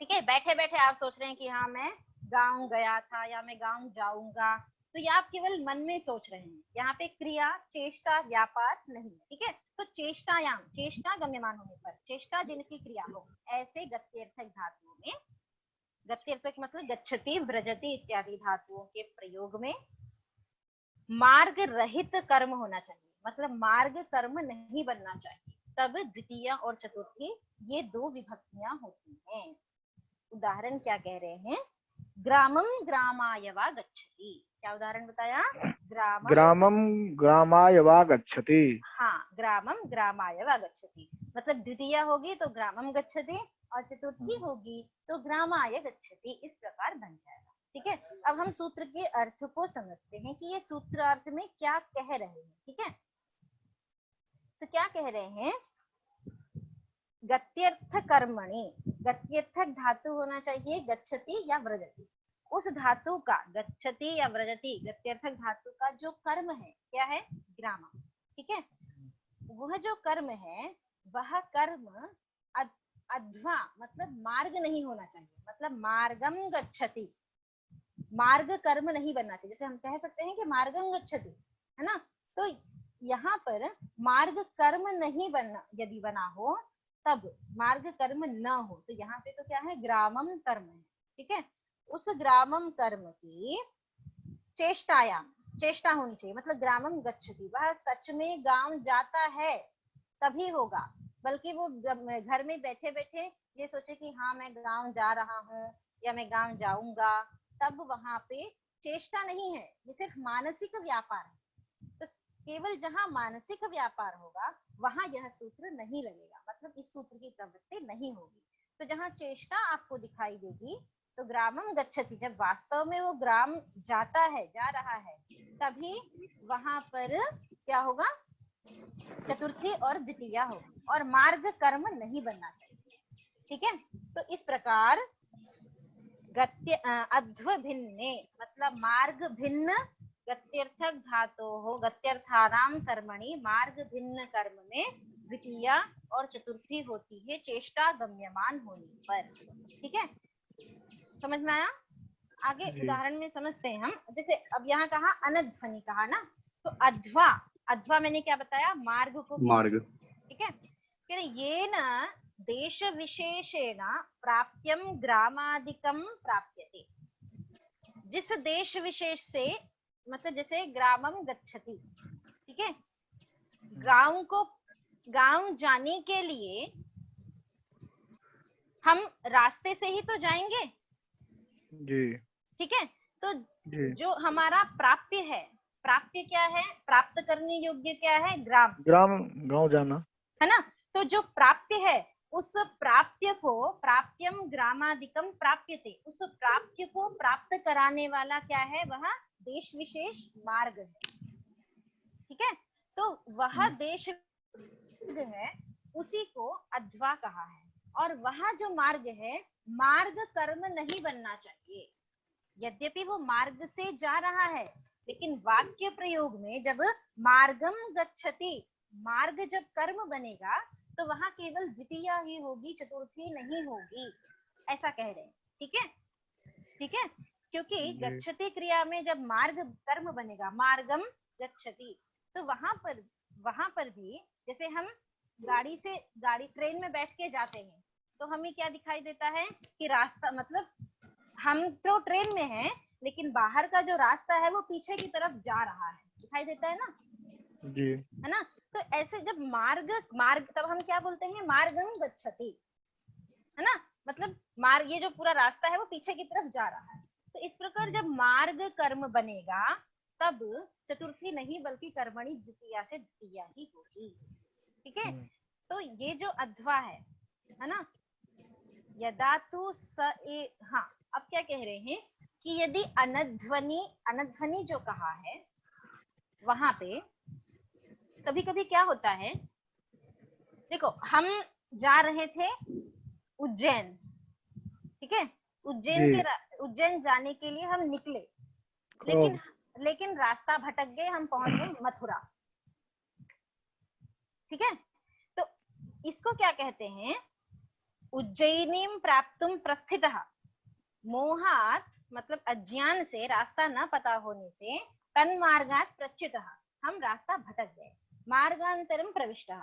ठीक है, बैठे बैठे आप सोच रहे हैं कि हाँ मैं गांव गया था या मैं गांव जाऊंगा, तो ये आप केवल मन में सोच रहे हैं, यहाँ पे क्रिया चेष्टा व्यापार नहीं। ठीक है, तो चेष्टायाम, चेष्टा गम्यमान होने पर, चेष्टा जिनकी क्रिया हो, ऐसे गत्यर्थक धातुओं में, गत्यर्थक मतलब गच्छति व्रजति इत्यादि धातुओं के प्रयोग में मार्ग रहित कर्म होना चाहिए, मतलब मार्ग कर्म नहीं बनना चाहिए, तब द्वितीय और चतुर्थी ये दो विभक्तियां होती हैं। उदाहरण क्या कह रहे हैं? ग्रामम ग्रामाय वा गच्छति। क्या उदाहरण बताया? ग्रामम ग्रामाय वा गच्छति। हाँ, ग्रामम ग्रामाय वा गच्छति मतलब द्वितीय होगी तो ग्रामम गच्छति और चतुर्थी होगी तो ग्रामाय गच्छति, इस प्रकार बन जाएगा। ठीक है, अब हम सूत्र के अर्थ को समझते हैं कि ये सूत्रार्थ में क्या कह रहे हैं। ठीक है, तो क्या कह रहे हैं? गत्यर्थ कर्मणि, गत्यर्थक धातु होना चाहिए गच्छति या व्रजति, उस धातु का, गच्छति या व्रजति गत्यर्थक धातु का जो कर्म है, क्या है? ग्राम। ठीक है, वह जो कर्म है वह कर्म अध्वा मतलब मार्ग नहीं होना चाहिए, मतलब मार्गम गच्छति, मार्ग कर्म नहीं बनना चाहिए। जैसे हम कह सकते हैं कि मार्गम गच्छति, है ना, तो यहाँ पर मार्ग कर्म नहीं बनना, यदि बना हो तब, मार्ग कर्म न हो तो यहाँ पे तो क्या है, ग्रामम कर्म है, ठीक है। उस ग्रामम कर्म की चेष्टायाम, चेष्टा होनी चाहिए, मतलब ग्रामम गच्छति, वह सच में गांव जाता है तभी होगा, बल्कि वो घर में बैठे बैठे ये सोचे कि हाँ मैं गांव जा रहा हूँ या मैं गांव जाऊंगा, तब वहां पे चेष्टा नहीं है, ये सिर्फ मानसिक व्यापार है। तो केवल जहां मानसिक व्यापार होगा वहां यह सूत्र नहीं लगेगा, मतलब इस सूत्र की प्रवृत्ति नहीं होगी। तो जहां चेष्टा आपको दिखाई देगी तो ग्रामम गच्छति, जब वास्तव में वो ग्राम जाता है, जा रहा है, तभी वहां पर क्या होगा, चतुर्थी और द्वितीया होगी, और मार्ग कर्म नहीं बनना चाहिए, ठीक है। तो इस प्रकार अध्व भिन्ने मतलब मार्ग भिन्न, गत्यर्थक धातु हो, गत्यर्थानाम कर्मणि मार्ग भिन्न कर्म में द्वितीया और चतुर्थी होती है चेष्टा गम्यमान होने पर, ठीक है, समझ में आया। आगे उदाहरण में समझते हैं हम। जैसे अब यहाँ कहा अनध्वनि कहा ना, तो अध्वा, अध्वा मैंने क्या बताया, मार्ग को, मार्ग, ठीक है। फिर ये न देश विशेषेण प्राप्यम ग्रामादिकम प्राप्यते, जिस देश विशेष से, मतलब जैसे ग्रामम गच्छति, ठीक है, गांव को, गांव जाने के लिए हम रास्ते से ही तो जाएंगे जी, ठीक है। तो जी, जो हमारा प्राप्य है, प्राप्य क्या है, प्राप्त करने योग्य क्या है, ग्राम, ग्राम, गांव जाना, है ना। तो जो प्राप्य है उस प्राप्य को, प्राप्यम ग्रामादिकम प्राप्यते, उस प्राप्य को प्राप्त कराने वाला क्या है, वह देश विशेष मार्ग है, ठीक है। तो वह देश है उसी को अध्वा कहा है, और वह जो मार्ग है, मार्ग कर्म नहीं बनना चाहिए। यद्यपि वो मार्ग से जा रहा है, लेकिन वाक्य प्रयोग में जब मार्गम गच्छति, मार्ग जब कर्म बनेगा तो वहां केवल द्वितीया ही होगी, चतुर्थी नहीं होगी, ऐसा कह रहे हैं, ठीक है, ठीक है। क्योंकि गच्छति क्रिया में जब मार्ग कर्म बनेगा, मार्गम गच्छति, तो वहां पर भी जैसे हम गाड़ी ट्रेन में बैठ के जाते हैं तो हमें क्या दिखाई देता है कि रास्ता, मतलब हम तो ट्रेन में हैं लेकिन बाहर का जो रास्ता है वो पीछे की तरफ जा रहा है, दिखाई देता है ना जी, है ना। तो ऐसे जब मार्ग तब हम क्या बोलते हैं, मार्गम गच्छति, है ना, मतलब मार्ग, ये जो पूरा रास्ता है वो पीछे की तरफ जा रहा है। तो इस प्रकार जब मार्ग कर्म बनेगा तब चतुर्थी नहीं बल्कि कर्मणि द्वितीया से द्वितीया ही होगी, ठीक है। तो ये जो अध्वा है ना, यदा तु स ए, हाँ अब क्या कह रहे हैं कि यदि अनध्वनि जो कहा है वहां पे कभी कभी क्या होता है, देखो हम जा रहे थे उज्जैन, ठीक है, उज्जैन जाने के लिए हम निकले, लेकिन रास्ता भटक गए, हम पहुंच गए मथुरा, ठीक है। तो इसको क्या कहते हैं, उज्जयिनीम प्राप्तुम प्रस्थितः, मोहात मतलब अज्ञान से, रास्ता न पता होने से, तन्मार्गात् प्रच्युतः, हम रास्ता भटक गए, मार्गांतरम प्रविष्टः,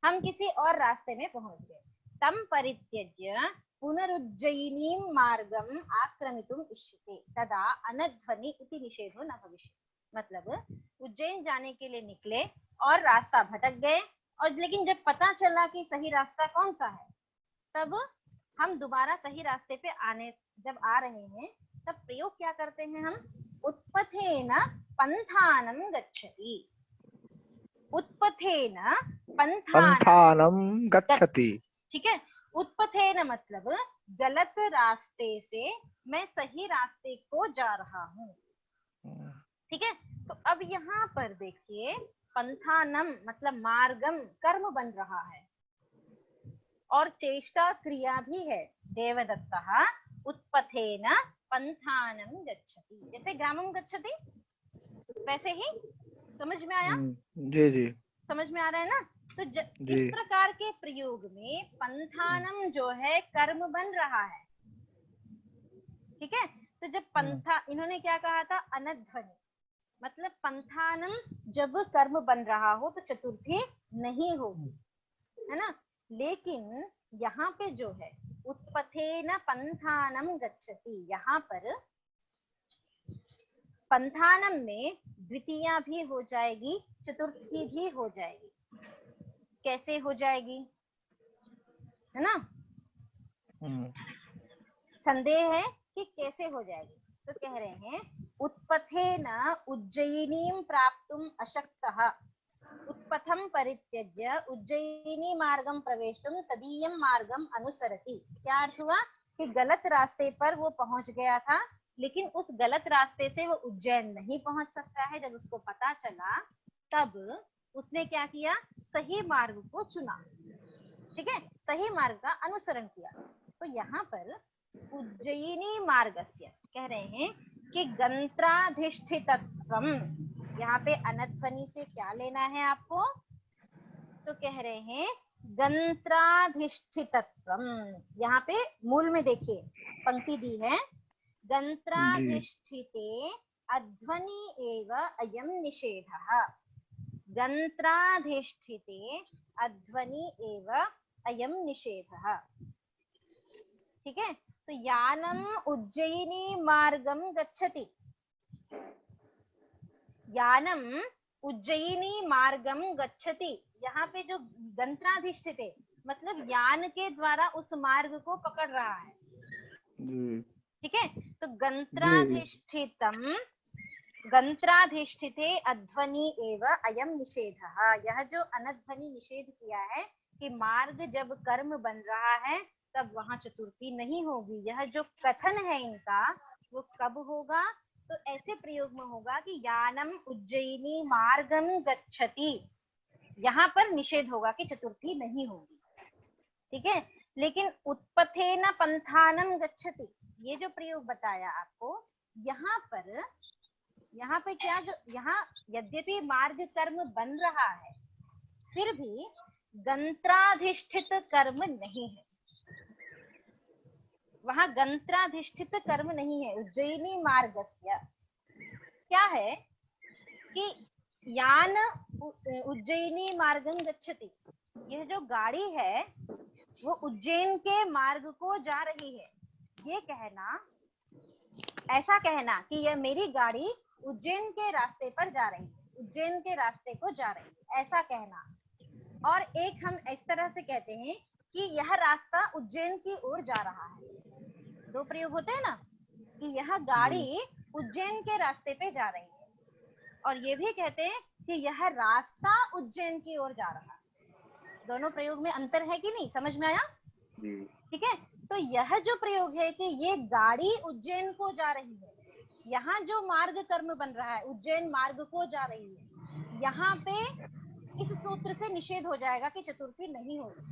हम किसी और रास्ते में पहुंच गए, तम परित्यज्य पुनरुज्जयिनीम मार्गम आक्रमितुम इच्छते तदा अनध्वनि इति निषेधो न भविष्यति। मतलब उज्जैन जाने के लिए निकले और रास्ता भटक गए, और लेकिन जब पता चला कि सही रास्ता कौन सा है, तब हम दोबारा सही रास्ते पे जब आ रहे हैं तब प्रयोग क्या करते हैं हम, उत्पथेन पंथानम गच्छति, उत्पथेन पंथानम गच्छति, ठीक है। उत्पथेन मतलब गलत रास्ते से मैं सही रास्ते को जा रहा हूँ, ठीक है। तो अब यहाँ पर देखिए पंथानम मतलब मार्गम कर्म बन रहा है और चेष्टा क्रिया भी है, देवदत्तः उत्पथेन पंथानम गच्छति, जैसे ग्रामम गच्छति वैसे ही, समझ में आया, जी जी, समझ में आ रहा है ना। तो जी। इस प्रकार के प्रयोग में पंथानम जो है कर्म बन रहा है। ठीक है, तो जब पंथा, इन्होंने क्या कहा था, अनध्वनि, मतलब पंथानम जब कर्म बन रहा हो तो चतुर्थी नहीं होगी, है ना। लेकिन यहाँ पे जो है उत्पथेन पंथानम गच्छति, यहाँ पर पंथानम में द्वितीया भी हो जाएगी, चतुर्थी भी हो जाएगी। कैसे हो जाएगी, है ना, संदेह है कि कैसे हो जाएगी। तो कह रहे हैं उत्पथेन उज्जयिनीं प्राप्तुम अशक्तः उत्पथम परित्यज्य उज्जयिनी मार्गम प्रवेशुम तदीयम मार्गम अनुसरति। क्या अर्थ हुआ कि गलत रास्ते पर वो पहुंच गया था, लेकिन उस गलत रास्ते से वो उज्जैन नहीं पहुंच सकता है। जब उसको पता चला तब उसने क्या किया, सही मार्ग को चुना। ठीक है, सही मार्ग का अनुसरण किया। तो यहाँ पर उज्जयिनी मार्गस्य कह रहे हैं कि गंत्राधिष्ठितत्वम, यहाँ पे अनध्वनि से क्या लेना है आपको, तो कह रहे हैं गंत्राधिष्ठितत्वम। यहाँ पे मूल में देखिए पंक्ति दी है, गंत्राधिष्ठिते अध्वनि एव अयम निषेधः। गंत्राधिष्ठिते अध्वनि एव अयम निषेधः। ठीक है, तो यानम उज्जयिनी मार्गम गच्छति, यानम उज्जयिनी मार्गम गच्छति। यहाँ पे जो गंत्राधिष्ठित है मतलब यान के द्वारा उस मार्ग को पकड़ रहा है। ठीक है, तो गंत्राधिष्ठितम, गंत्राधिष्ठिते अध्वनि एव अयम निषेधः। यह जो अनध्वनि निषेध किया है कि मार्ग जब कर्म बन रहा है तब वहां चतुर्थी नहीं होगी। यह जो कथन है इनका वो कब होगा, तो ऐसे प्रयोग में होगा कि यानम उज्जयिनी मार्गम गच्छति, यहाँ पर निषेध होगा कि चतुर्थी नहीं होगी। ठीक है, लेकिन उत्पथेन पंथानम गच्छति, ये जो प्रयोग बताया आपको, यहाँ पे क्या, जो यहाँ यद्यपि मार्ग कर्म बन रहा है फिर भी गंत्राधिष्ठित कर्म नहीं है, वहां गंत्राधिष्ठित कर्म नहीं है। उज्जयिनी मार्गस्य क्या है कि यान उज्जयिनी मार्गम गच्छति, यह जो गाड़ी है वो उज्जैन के मार्ग को जा रही है। ये कहना, ऐसा कहना कि यह मेरी गाड़ी उज्जैन के रास्ते पर जा रही है, उज्जैन के रास्ते को जा रही है, ऐसा कहना। और एक हम इस तरह से कहते हैं कि यह रास्ता उज्जैन की ओर जा रहा है। दो प्रयोग होते हैं ना, कि यह गाड़ी उज्जैन के रास्ते पे जा रही है, और ये भी कहते हैं कि यह रास्ता उज्जैन की ओर जा रहा है। दोनों प्रयोग में अंतर है कि नहीं, समझ में आया? ठीक है, तो यह जो प्रयोग है कि ये गाड़ी उज्जैन को जा रही है, यहाँ जो मार्ग कर्म बन रहा है उज्जैन मार्ग को जा रही है, यहाँ पे इस सूत्र से निषेध हो जाएगा कि चतुर्थी नहीं होगी।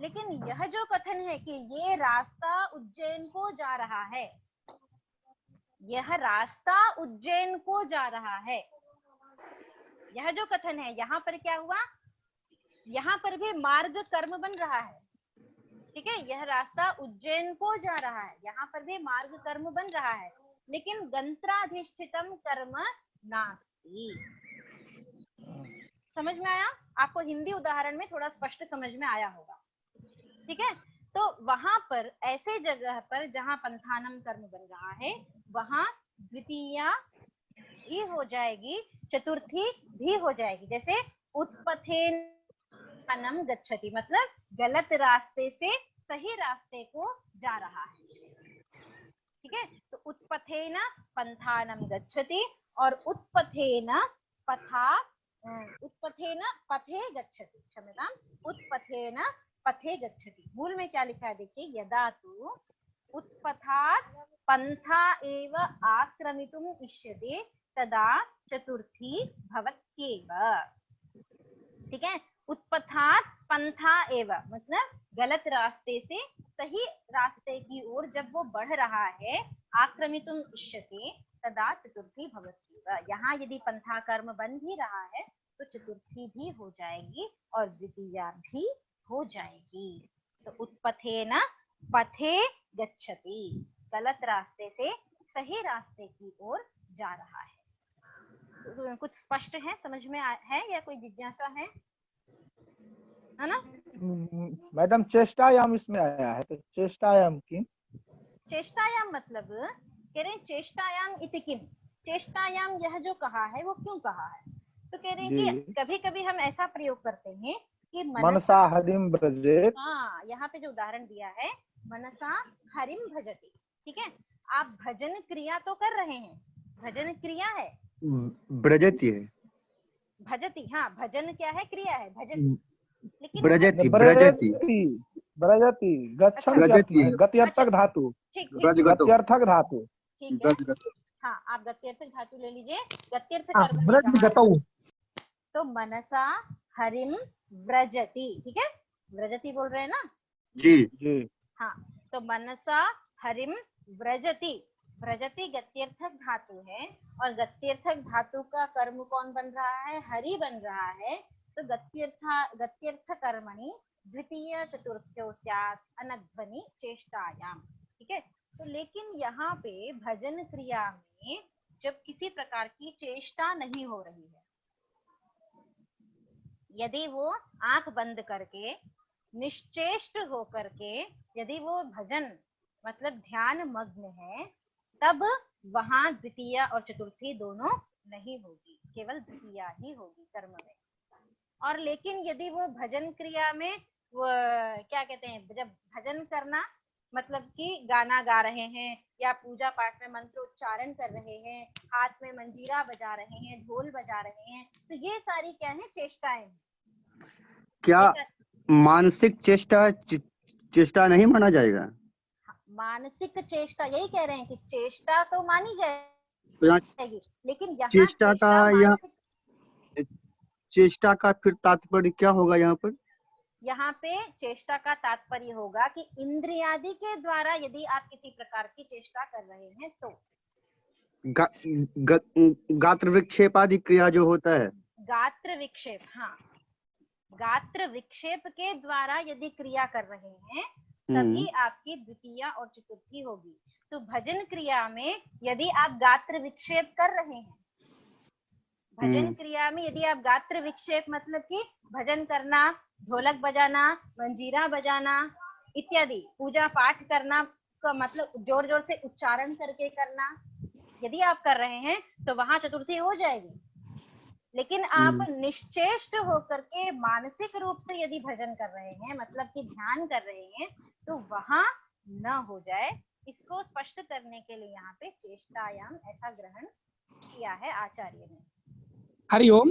लेकिन यह जो कथन है कि ये रास्ता उज्जैन को जा रहा है, यह रास्ता उज्जैन को जा रहा है, यह जो कथन है, यहाँ पर क्या हुआ, यहाँ पर भी मार्ग कर्म बन रहा है। ठीक है, यह रास्ता उज्जैन को जा रहा है, यहाँ पर भी मार्ग कर्म बन रहा है, लेकिन गंत्राधिष्ठितम कर्म नास्ति। समझ में आया? आपको हिंदी उदाहरण में थोड़ा स्पष्ट समझ में आया होगा। ठीक है, तो वहां पर ऐसे जगह पर जहां पंथानम कर्म बन रहा है वहां द्वितीया भी हो जाएगी, चतुर्थी भी हो जाएगी। जैसे उत्पथेनम गच्छति, मतलब गलत रास्ते से सही रास्ते को जा रहा है। ठीक है, तो उत्पथेन पंथानम गच्छति और उत्पथेन पथे गच्छति, क्षम्यतां, उत्पथेन पथे गच्छति। मूल में क्या लिखा है देखिए, यदा तु उत्पथात् पंथा एव आक्रमितुम् इष्यते तदा चतुर्थी भवत्येव। ठीक है, उत्पथात् पंथा एव मतलब गलत रास्ते से सही रास्ते की ओर जब वो बढ़ रहा है, आक्रमितुम् इष्यते तदा चतुर्थी भवत्येव। यहाँ यदि पंथा कर्म बन भी रहा है तो चतुर्थी भी हो जाएगी और द्वितीया भी हो जाएगी। तो उत्पथेन पथे गच्छति, गलत रास्ते से सही रास्ते की ओर जा रहा है। तो कुछ स्पष्ट है, समझ में है या कोई जिज्ञासा है ना? मैडम चेष्टायाम इसमें आया है, तो चेष्टायाम की चेष्टायाम मतलब कह रहे हैं चेष्टायाम इति किम, चेष्टायाम यह जो कहा है वो क्यों कहा है? तो कह रहे हैं कि कभी कभी हम ऐसा प्रयोग करते हैं कि मनसा हरिम ब्रजेत। हाँ, यहाँ पे जो उदाहरण दिया है मनसा हरिम भजति, ठीक है, आप भजन क्रिया तो कर रहे हैं, भजन क्रिया है, ब्रजति है, भजति, हाँ भजन क्या है, क्रिया है, भजति, लेकिन ब्रजति ब्रजति ब्रजति गच्छन ब्रजति गत्यर्थक धातु, ठीक गत्यर्थक धातु, ठीक है, हाँ आप गत्यर्थक धातु ले लीजिए, गत्यर्थ कर्म, तो मनसा हरिम व्रजति, ठीक है, व्रजति बोल रहे हैं ना जी। हाँ, तो मनसा हरिम व्रजति, व्रजति गत्यर्थक धातु है और गत्यर्थक धातु का कर्म कौन बन रहा है, हरि बन रहा है। तो गत्यर्थ कर्मणि द्वितीय चतुर्थ्यो स्यात् अनध्वनि चेष्टायाम, ठीक है। तो लेकिन यहाँ पे भजन क्रिया में जब किसी प्रकार की चेष्टा नहीं हो रही है, यदि वो आंख बंद करके निश्चेष्ट होकर के यदि वो भजन मतलब ध्यान मग्न है, तब वहां द्वितीय और चतुर्थी दोनों नहीं होगी, केवल द्वितीय ही होगी कर्म में। और लेकिन यदि वो भजन क्रिया में वो क्या कहते हैं, जब भजन करना मतलब कि गाना गा रहे हैं या पूजा पाठ में मंत्र उच्चारण कर रहे हैं, हाथ में मंजीरा बजा रहे हैं, ढोल बजा रहे हैं, तो ये सारी क्या है, चेष्टाएं हैं। क्या मानसिक चेष्टा नहीं माना जाएगा? मानसिक चेष्टा, यही कह रहे हैं कि चेष्टा तो मानी जाएगी, लेकिन यहाँ चेष्टा का फिर तात्पर्य क्या होगा यहाँ पर? यहाँ पे चेष्टा का तात्पर्य होगा कि इंद्रियादि के द्वारा यदि आप किसी प्रकार की चेष्टा कर रहे हैं तो गात्र विक्षेप आदि क्रिया जो होता है, गात्र विक्षेप, हाँ गात्र विक्षेप के द्वारा यदि क्रिया कर रहे हैं तभी आपकी द्वितीय और चतुर्थी होगी। तो भजन क्रिया में यदि आप गात्र विक्षेप कर रहे हैं, भजन क्रिया में यदि आप गात्र विक्षेप मतलब कि भजन करना, ढोलक बजाना, मंजीरा बजाना इत्यादि, पूजा पाठ करना का मतलब जोर जोर से उच्चारण करके करना, यदि आप कर रहे हैं तो वहां चतुर्थी हो जाएगी। लेकिन आप निश्चेष्ट होकर के मानसिक रूप से यदि भजन कर रहे हैं मतलब कि ध्यान कर रहे हैं, तो वहां न हो जाए, इसको स्पष्ट करने के लिए यहाँ पे चेष्टायाम ऐसा ग्रहण किया है आचार्य ने। हरि ओम।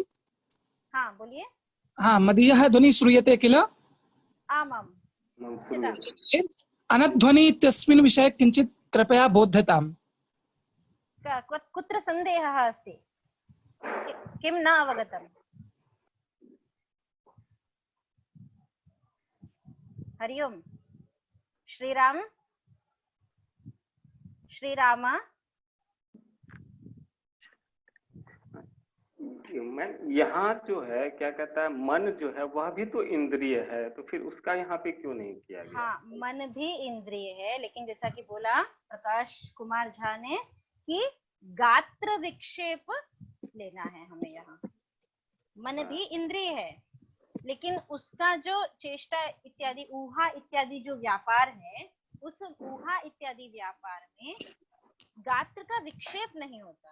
हाँ बोलिए। हाँ, मदीयः ध्वनि श्रूयते किल? आमाम। अनध्वनि इत्यस्मिन् विषये किञ्चित् कृपया बोध्यताम्। कुत्र सन्देहः अस्ति, किं न अवगतम्? हरि ओम। श्रीराम, श्रीराम। मैं यहाँ जो है क्या कहता है, मन जो है वह भी तो इंद्रिय है, तो फिर उसका यहाँ पे क्यों नहीं किया गया? हाँ, मन भी इंद्रिय है, लेकिन जैसा कि बोला प्रकाश कुमार झा ने कि गात्र विक्षेप लेना है हमें, यहाँ मन भी इंद्रिय है, लेकिन उसका जो चेष्टा इत्यादि ऊहा इत्यादि जो व्यापार है, उस ऊहा इत्यादि व्यापार में गात्र का विक्षेप नहीं होता।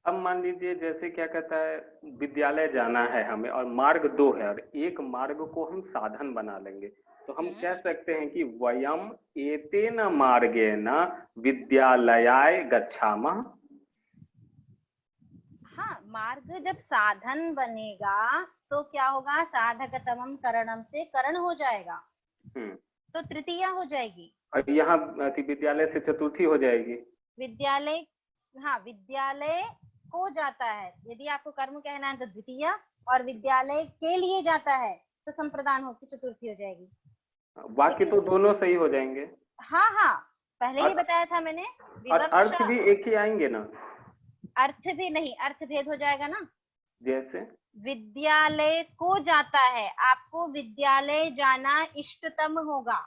अब मान लीजिए जैसे क्या कहता है, विद्यालय जाना है हमें और मार्ग दो है और एक मार्ग को हम साधन बना लेंगे, तो हम कह सकते हैं कि वयम एतेन मार्गेण विद्यालयाय गच्छामः। हाँ, मार्ग जब साधन बनेगा तो क्या होगा, साधकतमम करणम से करण हो जाएगा, तो तृतीया हो जाएगी, और यहाँ विद्यालय से चतुर्थी हो जाएगी। विद्यालय, हाँ विद्यालय को जाता है, यदि आपको कर्म कहना है तो द्वितीय, और विद्यालय के लिए जाता है तो संप्रदान होकर चतुर्थी हो जाएगी। बाकी तो दोनों सही हो जाएंगे। हाँ हाँ, पहले ही बताया था मैंने। और अर्थ भी एक ही आएंगे ना? अर्थ भी नहीं, अर्थ भेद हो जाएगा ना। जैसे विद्यालय को जाता है, आपको विद्यालय जाना इष्टतम होगा।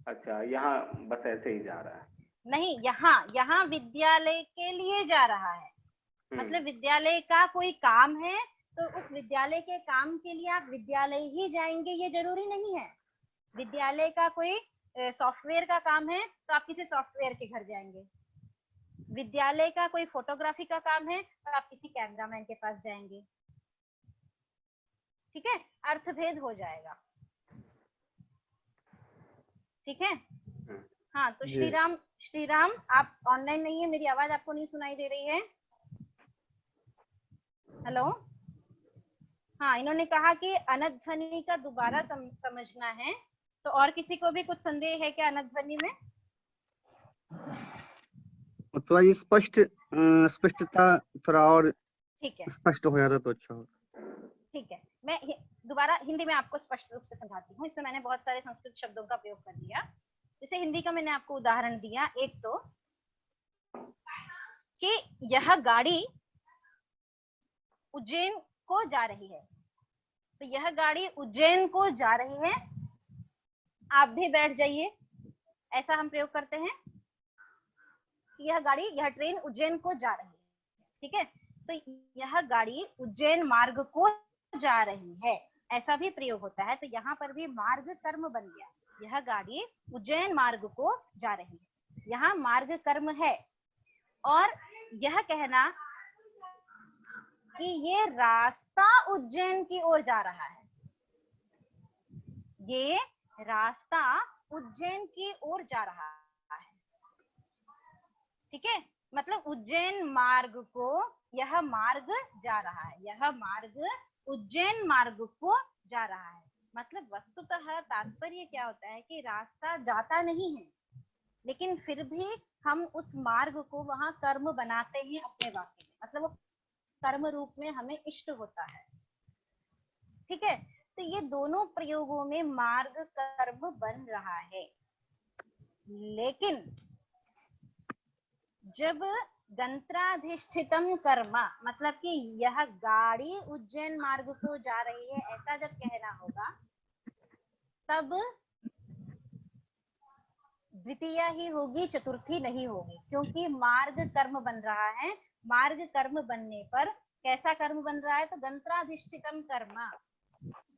अच्छा, यहाँ बस ऐसे ही जा रहा है। नहीं, यहाँ विद्यालय के लिए जा रहा है, मतलब विद्यालय का कोई काम है तो उस विद्यालय के काम के लिए आप विद्यालय ही जाएंगे, ये जरूरी नहीं है। विद्यालय का कोई सॉफ्टवेयर का काम है तो आप किसी सॉफ्टवेयर के घर जाएंगे। विद्यालय का कोई फोटोग्राफी का काम है तो आप किसी कैमरामैन के पास जाएंगे। ठीक है, अर्थभेद हो जाएगा। ठीक है। हाँ, तो श्रीराम आप ऑनलाइन नहीं है, मेरी आवाज आपको नहीं सुनाई दे रही है? हेलो। हाँ, इन्होंने कहा कि अनध्वनि का दोबारा समझना है, तो और किसी को भी कुछ संदेह है क्या अनध्वनि में? थोड़ा ये स्पष्टता थोड़ा और ठीक है, स्पष्ट हो जाता तो अच्छा हो। ठीक है, मैं दोबारा हिंदी में आपको स्पष्ट रूप से समझाती हूँ। इसमें मैंने बहुत सारे संस्कृत शब्दों का प्रयोग कर दिया। जैसे हिंदी का मैंने आपको उदाहरण दिया, एक तो कि यह गाड़ी उज्जैन को जा रही है, तो यह गाड़ी उज्जैन को जा रही है, आप भी बैठ जाइए, ऐसा हम प्रयोग करते हैं। यह ट्रेन उज्जैन को जा रही है। ठीक है, तो यह गाड़ी उज्जैन मार्ग को जा रही है, ऐसा भी प्रयोग होता है। तो यहाँ पर भी मार्ग कर्म बन गया, यह गाड़ी उज्जैन मार्ग को जा रही है, यहाँ मार्ग कर्म है। और यह कहना कि ये रास्ता उज्जैन की ओर जा रहा है, ये रास्ता उज्जैन की ओर जा रहा है। ठीक है, मतलब उज्जैन मार्ग को यह मार्ग जा रहा है, यह मार्ग उज्जैन मार्ग को जा रहा है। मतलब वस्तुतः तात्पर्य क्या होता है कि रास्ता जाता नहीं है, लेकिन फिर भी हम उस मार्ग को वहां कर्म बनाते हैं अपने वाक्य में, मतलब वो कर्म रूप में हमें इष्ट होता है। ठीक है, तो ये दोनों प्रयोगों में मार्ग कर्म बन रहा है। लेकिन जब गंत्राधिष्ठितम कर्म, मतलब कि यह गाड़ी उज्जैन मार्ग को जा रही है, ऐसा जब कहना होगा, तब द्वितीया ही होगी, चतुर्थी नहीं होगी, क्योंकि मार्ग कर्म बन रहा है। मार्ग कर्म बनने पर कैसा कर्म बन रहा है? तो गंत्राधिष्ठितम कर्म,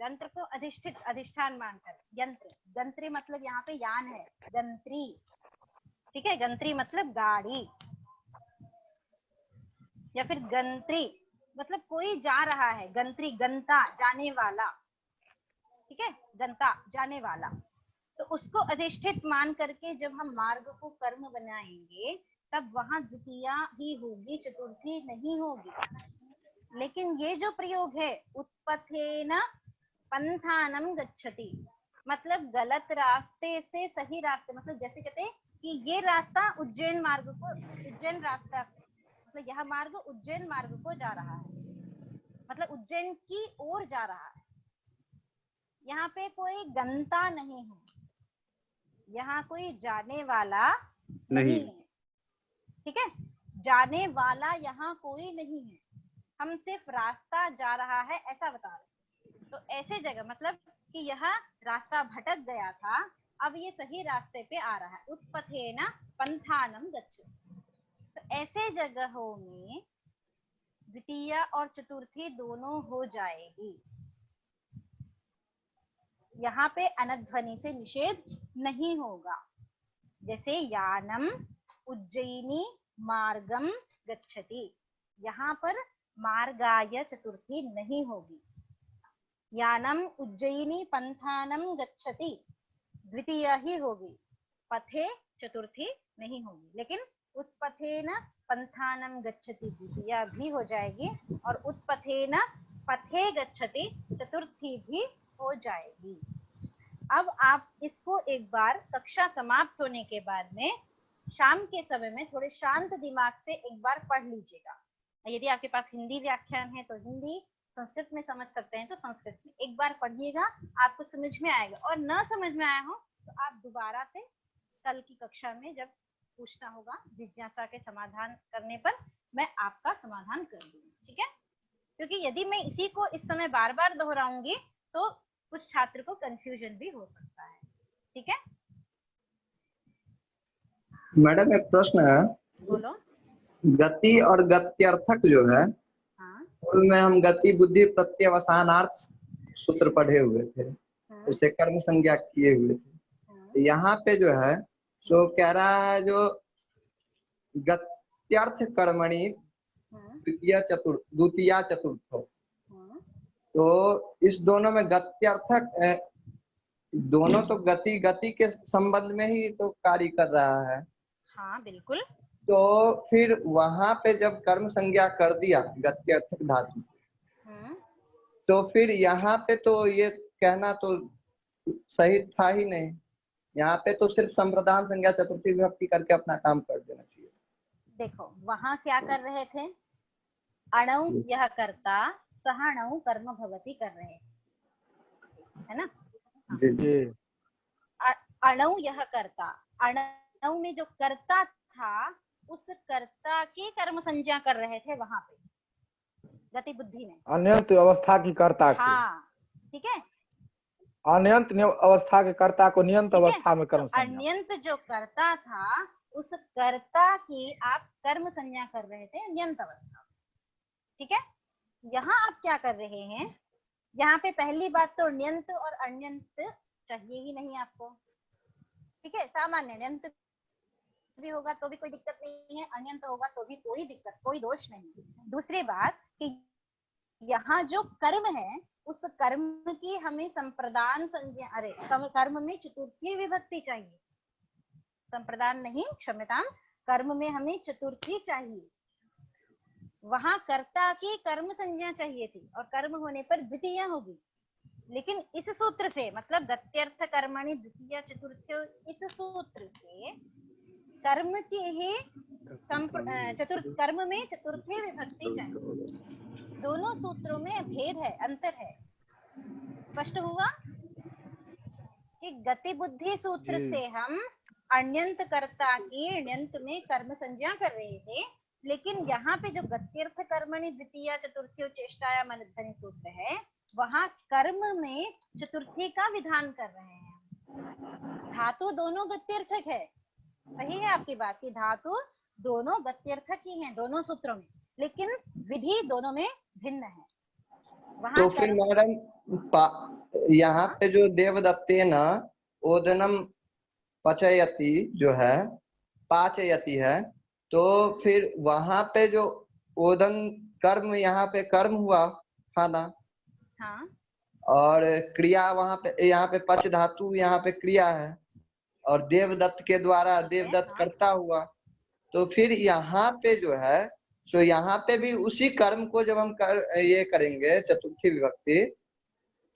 गंत्र को अधिष्ठित, अधिष्ठान मानकर, यंत्र, गंत्री मतलब यहाँ पे यान है, गंत्री। ठीक है, गंत्री मतलब गाड़ी, या फिर गंत्री मतलब कोई जा रहा है, गंत्री गंता जाने वाला। ठीक है, गंता जाने वाला, तो उसको अधिष्ठित मान करके जब हम मार्ग को कर्म बनाएंगे तब वहां द्वितीया ही होगी, चतुर्थी नहीं होगी। लेकिन ये जो प्रयोग है उत्पथेन पंथानम गच्छति, मतलब गलत रास्ते से सही रास्ते, मतलब जैसे कहते हैं कि ये रास्ता उज्जैन मार्ग को, उज्जैन रास्ता, मतलब यह मार्ग उज्जैन मार्ग को जा रहा है, मतलब उज्जैन की ओर जा रहा है। यहाँ पे कोई गंता नहीं है, यहाँ कोई जाने वाला नहीं है। ठीक है, जाने वाला यहाँ कोई नहीं है, हम सिर्फ रास्ता जा रहा है ऐसा बता रहे। तो ऐसे जगह मतलब कि यह रास्ता भटक गया था, अब ये सही रास्ते पे आ रहा है, उत्पथेन पंथानम गच्छति। तो ऐसे जगहों में द्वितीय और चतुर्थी दोनों हो जाएगी। यहाँ पे अनध्वनि से निषेध नहीं होगा। जैसे यानम उज्जयिनी मार्गम गच्छति, यहाँ पर मार्गाय चतुर्थी नहीं होगी। यानम उज्जयिनी पंथानम गच्छति द्वितीय ही होगी, पथे चतुर्थी नहीं होगी। लेकिन उत्पथेन पंथानम गच्छति द्वितीय भी हो जाएगी, और उत्पथेन पथे गच्छति चतुर्थी भी हो जाएगी। अब आप इसको एक बार कक्षा समाप्त होने के बाद में शाम के समय में थोड़े शांत दिमाग से एक बार पढ़ लीजिएगा। यदि आपके पास हिंदी व्याख्यान है तो हिंदी, संस्कृत में समझ सकते हैं तो संस्कृत में एक बार पढ़िएगा, आपको समझ में आएगा। और न समझ में आया हो तो आप दोबारा से कल की कक्षा में जब पूछना होगा जिज्ञासा के समाधान करने पर मैं आपका समाधान कर दूंगी। ठीक है, क्योंकि यदि मैं इसी को इस समय बार बार दोहराऊंगी तो कुछ छात्र को कंफ्यूजन भी हो सकता है। ठीक है, मैडम एक प्रश्न है, बोलो। गति और गत्यर्थक जो है हाँ। उनमें हम गति बुद्धि प्रत्यवसानार्थ सूत्र पढ़े हुए थे, उसे कर्म संज्ञा किए हुए थे। यहाँ पे जो है सो कह रहा है जो गत्यर्थ कर्मणि द्वितीया चतुर्थ, तो इस दोनों में गत्यर्थक दोनों तो गति के संबंध में ही तो कार्य कर रहा है। हाँ बिल्कुल। तो फिर वहां पे जब कर्म संज्ञा कर दिया गत्यर्थक धातु, तो फिर यहाँ पे तो ये कहना तो सही था ही नहीं। यहाँ पे तो सिर्फ संप्रदान संज्ञा चतुर्थी विभक्ति करके अपना काम कर देना चाहिए। देखो वहां क्या कर रहे थे, अणौ यह कर्ता सहणौ कर्म भवति कर रहे हैं, है ना। जी। अणौ यह कर्ता, अणौ में जो कर्ता था उस कर्ता की कर्म संज्ञा कर रहे थे वहां पे गति बुद्धि में, अनंत अवस्था की कर्ता की। हाँ ठीक है, अनंत अवस्था के कर्ता को नियंत अवस्था में कर्म संज्ञा। अनंत जो कर्ता था उस कर्ता की आप कर्म संज्ञा कर रहे थे नियंत अवस्था। ठीक है, यहाँ आप क्या कर रहे हैं, यहाँ पे पहली बात तो नियंत और अण्यंत चाहिए ही नहीं आपको। ठीक है, सामान्य नियंत भी होगा तो भी कोई दिक्कत नहीं है, अण्यंत होगा तो भी कोई दिक्कत, कोई दोष नहीं। दूसरी बात कि यहाँ जो कर्म है उस कर्म की हमें संप्रदान संज्ञा, अरे कर्म में चतुर्थी विभक्ति चाहिए, संप्रदान नहीं क्षम्यताम, कर्म में हमें चतुर्थी चाहिए। वहां कर्ता की कर्म संज्ञा चाहिए थी और कर्म होने पर द्वितीय होगी, लेकिन इस सूत्र से मतलब गत्यर्थ कर्मणि द्वितीय चतुर्थी, इस सूत्र से कर्म की ही कर्म में चतुर्थी विभक्ति चाहिए। दोनों सूत्रों में भेद है, अंतर है। स्पष्ट हुआ कि गति बुद्धि सूत्र से हम अण्यंत कर्ता की ण्यंत में कर्म संज्ञा कर रहे थे, लेकिन यहाँ पे जो गत्यर्थ कर्मणि द्वितीय चतुर्थी चेष्टाया मनध्वनि सूत्र है वहां कर्म में चतुर्थी का विधान कर रहे हैं। धातु दोनों गत्यर्थक है, सही है आपकी बात की धातु दोनों गत्यर्थक ही हैं दोनों सूत्रों में, लेकिन विधि दोनों में भिन्न है। वहां तो फिर मैडम यहाँ पे जो देवदत्तेन ओदनम पचयति जो है पाचयति है, तो फिर वहां पे जो ओदन कर्म यहाँ पे कर्म हुआ खाना, हाँ, और क्रिया वहां पे यहाँ पे पच धातु यहाँ पे क्रिया है और देवदत्त के द्वारा देवदत्त करता हुआ, तो फिर यहाँ पे जो है तो यहाँ पे भी उसी कर्म को जब हम ये करेंगे चतुर्थी विभक्ति,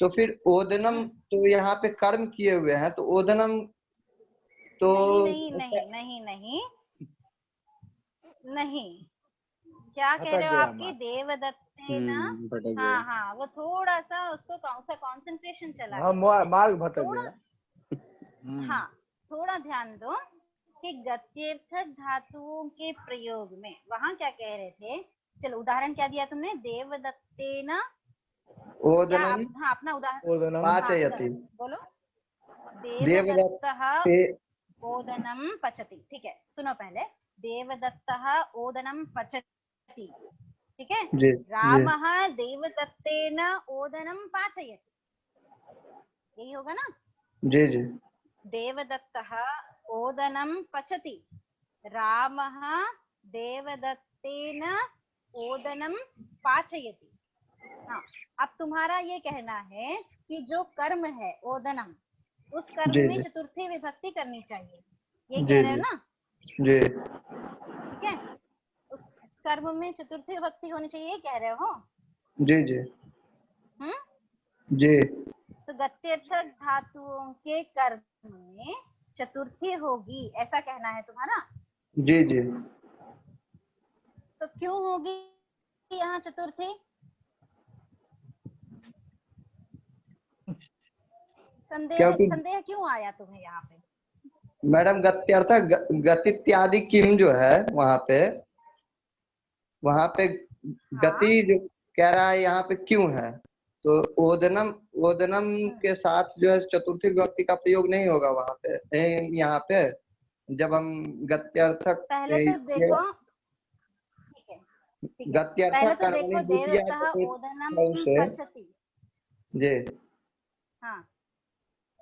तो फिर ओदनम तो यहाँ पे कर्म किए हुए हैं तो ओदनम तो नहीं नहीं नहीं नहीं नहीं, क्या कह रहे हो आपकी देवदत्ते ना, हाँ हाँ वो थोड़ा सा उसको कौन सा कॉन्सेंट्रेशन चला, हाँ, मार्ग भटक गया। हाँ थोड़ा ध्यान दो कि गत्यर्थक धातुओं के प्रयोग में वहां क्या कह रहे थे, चलो उदाहरण क्या दिया तुमने, देवदत्तेन ओदनम, हाँ अपना उदाहरण पाचयति, बोलो देवदत्तः ओदनम पचति। ठीक है, सुनो पहले, देवदत्तः ओदनम पचति, ठीक है, रामः देवदत्तेन ओदनम पाचयति, यही होगा ना। जी जी, देवदत्तः ओदनम पचति, रामः देवदत्तेन ओदनम पाचयति। हाँ, अब तुम्हारा ये कहना है कि जो कर्म है ओदनम, उस कर्म में चतुर्थी विभक्ति करनी चाहिए, ये कह रहे हैं ना जी, ठीक है, उस कर्म में चतुर्थी विभक्ति होनी चाहिए, ये कह रहे हो। जी जी जी, तो गत्यर्थक धातुओं के कर्म में चतुर्थी होगी ऐसा कहना है तुम्हारा। जी जी, तो क्यों होगी यहाँ चतुर्थी, संदेह क्यों आया तुम्हें यहाँ पे। मैडम गत्यर्थक गतित्यादि किम जो है वहां पे हाँ? गति जो कह रहा है यहाँ पे क्यों है, तो ओदनम ओदनम के साथ जो है चतुर्थी विभक्ति का प्रयोग नहीं होगा वहां पे, यहाँ पे जब हम गत्यर्थक पहले तो देखो, ठीक है ठीक है, गत्यर्थक पहले तो कर्मणि देखो द्वितीया देवदत्तः चतुर्थी ओदनम से पचति। जी हाँ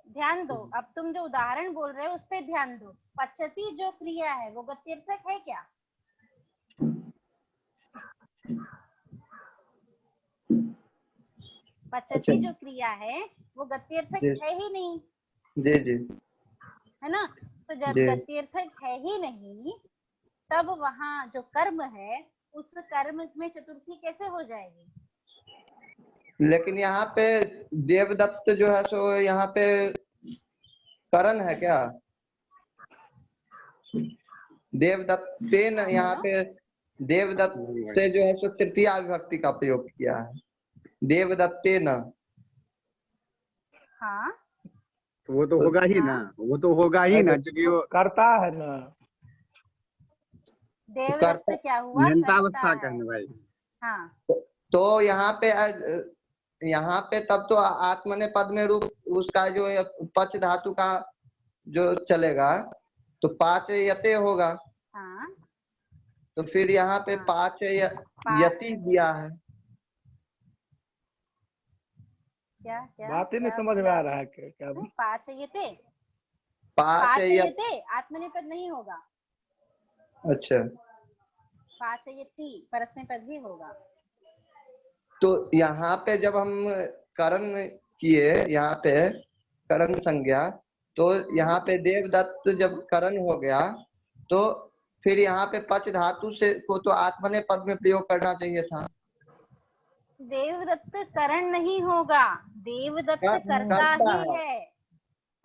ध्यान दो, अब तुम जो उदाहरण बोल रहे हो उस पे ध्यान दो। पचती जो क्रिया है वो गत्यर्थक है क्या? पचती जो क्रिया है वो गत्यर्थक जी है ही नहीं, जी जी है ना? तो जब जी गत्यर्थक है ही नहीं, तब वहां जो कर्म है उस कर्म में चतुर्थी कैसे हो जाएगी? लेकिन यहाँ पे देवदत्त जो है सो यहाँ पे करण है क्या? देवदत्तेन यहाँ पे देवदत्त से जो है सो तृतीया विभक्ति का प्रयोग किया है, देवदत्तेन। हाँ तो वो तो होगा ही ना, वो तो होगा ही ना, क्योंकि वो करता है ना, देवदत्त क्या हुआ? करता नियंतावस्था का है। है भाई। हाँ तो यहाँ पे तब तो आत्मने पद में रूप उसका जो है पच धातु का जो चलेगा तो पांच यते होगा, हाँ तो फिर यहाँ पे हाँ। पांच यति दिया है। क्या क्या बात ही नहीं क्या समझ में बोला आ आपने? रहा है क्या नहीं, पाचयते, पांच पाचयते आत्मनेपद नहीं होगा, अच्छा, पाचयति परस्मै पद भी होगा। तो यहाँ पे जब हम करण किए, यहाँ पे करण संज्ञा, तो यहाँ पे देवदत्त जब करण हो गया तो फिर यहाँ पे पच धातु से को तो आत्मने पद में प्रयोग करना चाहिए था। देवदत्त करण नहीं होगा, देवदत्त कर्ता ही है।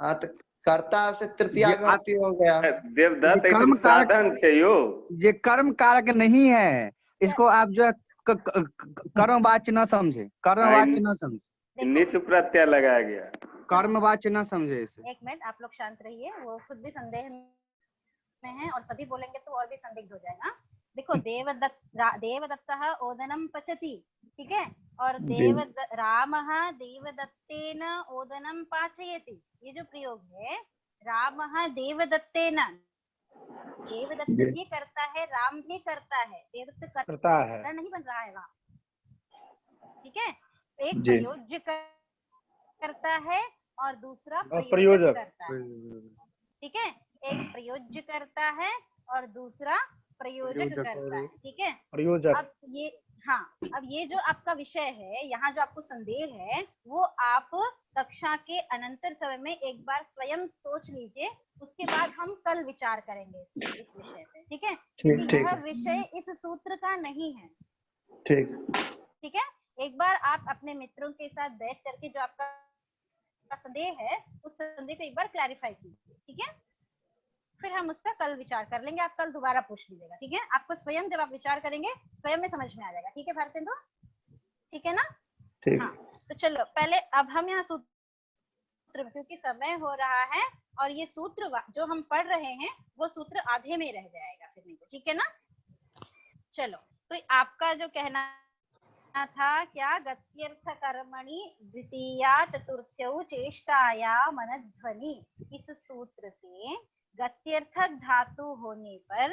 हाँ तो कर्ता से तृतीया ये विभक्ति हो गया। देवदत्त ये एक कर्म कारक, साधन छे यो। ये कर्म कारक नहीं है, इसको आप जो है कर्मवाच्य न समझे, कर्मवाच्य न समझे, देखो, नीच प्रत्यय लगाया गया। कर्मवाच्य न समझे इसे। एक मिनट आप लोग शांत रहिए, वो खुद भी संदेह में है और सभी बोलेंगे तो और भी संदिग्ध हो जाएगा। देखो देवदत्तः ओदनम पचति, ठीक है, और रामः देवदत्तेन ओदनम पाचयति, ये जो प्रयोग है रामः देवदत्तेन, देवदत्त भी करता है, राम भी करता है, देवदत्त करता है, नहीं बन रहा है वहाँ, ठीक है। एक प्रयोज्य करता है और दूसरा प्रयोजक करता है, ठीक है, एक प्रयोज्य करता है और दूसरा प्रयोजक करता है, ठीक है। प्रयोजक। अब ये, हाँ, अब ये जो आपका विषय है, यहाँ जो आपको संदेह है वो आप कक्षा के अनंतर समय में एक बार स्वयं सोच लीजिए, उसके बाद हम कल विचार करेंगे इस विषय पे, ठीक है, क्योंकि यह विषय इस सूत्र का नहीं है, ठीक है। एक बार आप अपने मित्रों के साथ बैठ करके जो आपका संदेह है उस संदेह को एक बार क्लैरिफाई कीजिए, ठीक है, फिर हम उसका कल विचार कर लेंगे। आप कल दोबारा पूछ लीजिएगा, ठीक है, आपको स्वयं जब आप विचार करेंगे स्वयं में समझ में आ जाएगा, ठीक है भारतेंदु, ठीक है ना? हाँ, तो चलो पहले अब हम यहाँ सूत्र, क्योंकि समय हो रहा है और ये सूत्र जो हम पढ़ रहे हैं वो सूत्र आधे में रह जाएगा फिर नहीं, ठीक है ना? चलो, तो आपका जो कहना था क्या, गत्यर्थ कर्मणि द्वितीया चतुर्थ्यौ चेष्टाया मनध्वनि, इस सूत्र से गत्यर्थक धातु होने पर,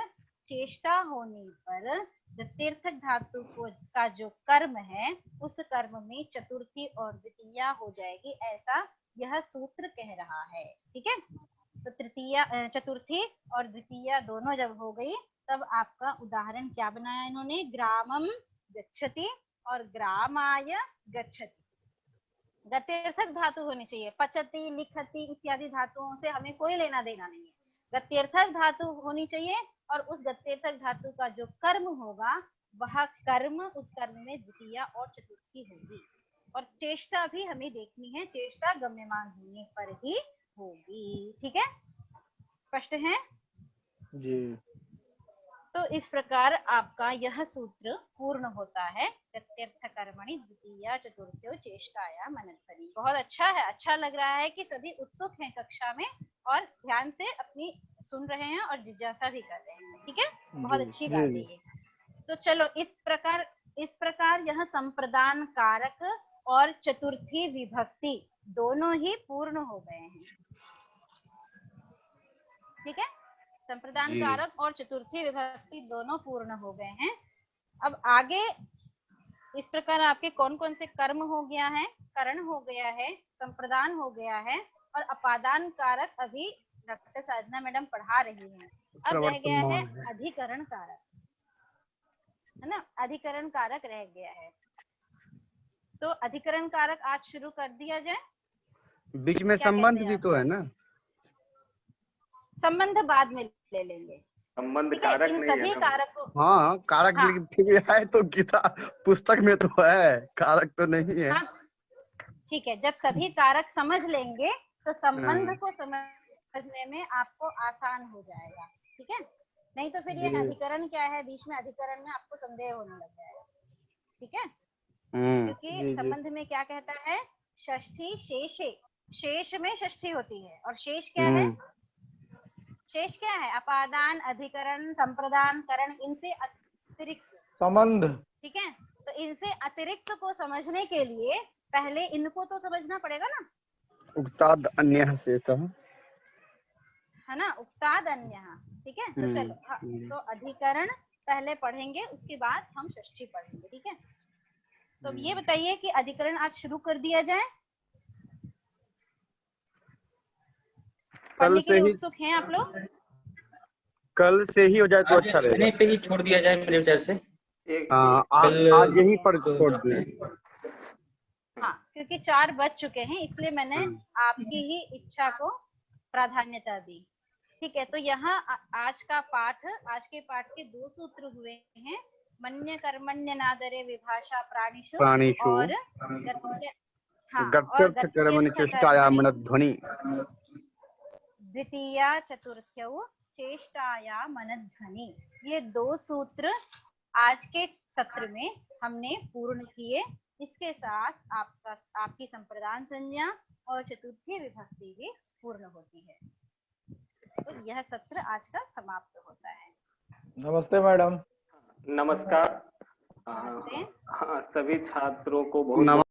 चेष्टा होने पर गत्यर्थक धातु का जो कर्म है उस कर्म में चतुर्थी और द्वितीया हो जाएगी, ऐसा यह सूत्र कह रहा है, ठीक है। तो तृतीया, चतुर्थी और द्वितीया दोनों जब हो गई तब आपका उदाहरण क्या बनाया इन्होंने, ग्रामम गच्छति और ग्रामाय गच्छति। गत्यर्थक धातु होनी चाहिए, पचति लिखति इत्यादि धातुओं से हमें कोई लेना देना नहीं है, गत्यर्थक धातु होनी चाहिए और उस गत्यर्थक धातु का जो कर्म होगा वह कर्म, उस कर्म में द्वितीया और चतुर्थी होगी, और चेष्टा भी हमें देखनी है, चेष्टा गम्यमान होने पर ही होगी, ठीक है, स्पष्ट है जी। तो इस प्रकार आपका यह सूत्र पूर्ण होता है, गत्यर्थ कर्मणि द्वितीया चतुर्थ्यो चेष्टाया मनध्वनि। बहुत अच्छा है, अच्छा लग रहा है कि सभी उत्सुक हैं कक्षा में और ध्यान से अपनी सुन रहे हैं और जिज्ञासा भी कर रहे हैं, ठीक है, बहुत अच्छी बात है ये। तो चलो इस प्रकार इस प्रकार यह संप्रदान कारक और चतुर्थी विभक्ति दोनों ही पूर्ण हो गए हैं। ठीक है, संप्रदान जी। कारक और चतुर्थी विभक्ति दोनों पूर्ण हो गए हैं। अब आगे इस प्रकार आपके कौन कौन से कर्म हो गया है, करण हो गया है, संप्रदान हो गया है और अपादान कारक अभी डॉक्टर साधना मैडम पढ़ा रही हैं। अब रह गया है अधिकरण कारक, है ना, अधिकरण कारक रह गया है। तो अधिकरण कारक आज शुरू कर दिया जाए। बीच में क्या संबंध कहते हैं भी आप? तो है ना। संबंध बाद में ले लेंगे। संबंध ठीक है, कारक इन नहीं है सभी ना। कारकों, हाँ कारक हाँ। लेकिन फिर है तो गीता पुस्तक में तो है, कारक तो नहीं है। हाँ ठीक है, जब सभी कारक समझ लेंगे तो संबंध हाँ। को समझने में आपको आसान हो जाएगा। ठीक है, नहीं तो फिर ये जी। अधिकरण क्या है, बीच में अधिकरण में आपको संदेह होने लग जाएगा। ठीक है, जी, क्योंकि जी। संबंध में क्या कहता है, षष्ठी शेषे, शेष में षष्ठी होती है और शेष क्या है, शेष क्या है, अपादान, अधिकरण, संप्रदान, करण, इनसे अतिरिक्त संबंध। ठीक है, तो इनसे अतिरिक्त को समझने के लिए पहले इनको तो समझना पड़ेगा ना, उक्ताद अन्यः शेषः। है ना, उक्ताद अन्य। ठीक है, तो चलो तो अधिकरण पहले पढ़ेंगे, उसके बाद हम षष्ठी पढ़ेंगे। ठीक है, तो ये बताइए कि अधिकरण आज शुरू कर दिया जाए, पढ़ने के लिए उत्सुक हैं आप लोग? कल से ही हो जाए तो अच्छा रहेगा। पे ही छोड़ दिया जाए मेरे विचार से। एक हाँ, आज यही पर छोड़ दें। हाँ, क्योंकि 4 बज चुके हैं, इसलिए मैंने आपकी ही इच्छा को प्राधान्यता दी। ठीक है, तो यहाँ आज का पाठ, आज के पाठ के 2 सूत्र हुए हैं, मन्य कर्मण्य नादरे विभाषा प्राणिषु प्राणिषु और गत्य, हाँ, और गत्यर्थ कर्मणि चेष्टाया मनध्वनि। द्वितीया चतुर्थ्यौ चेष्टाया मनध्वनि। ये 2 सूत्र आज के सत्र में हमने पूर्ण किए। इसके साथ आपकी संप्रदान संज्ञा और चतुर्थी विभक्ति भी पूर्ण होती है। तो यह सत्र आज का समाप्त होता है। नमस्ते मैडम। नमस्कार। नमस्ते। हाँ, सभी छात्रों को बहुत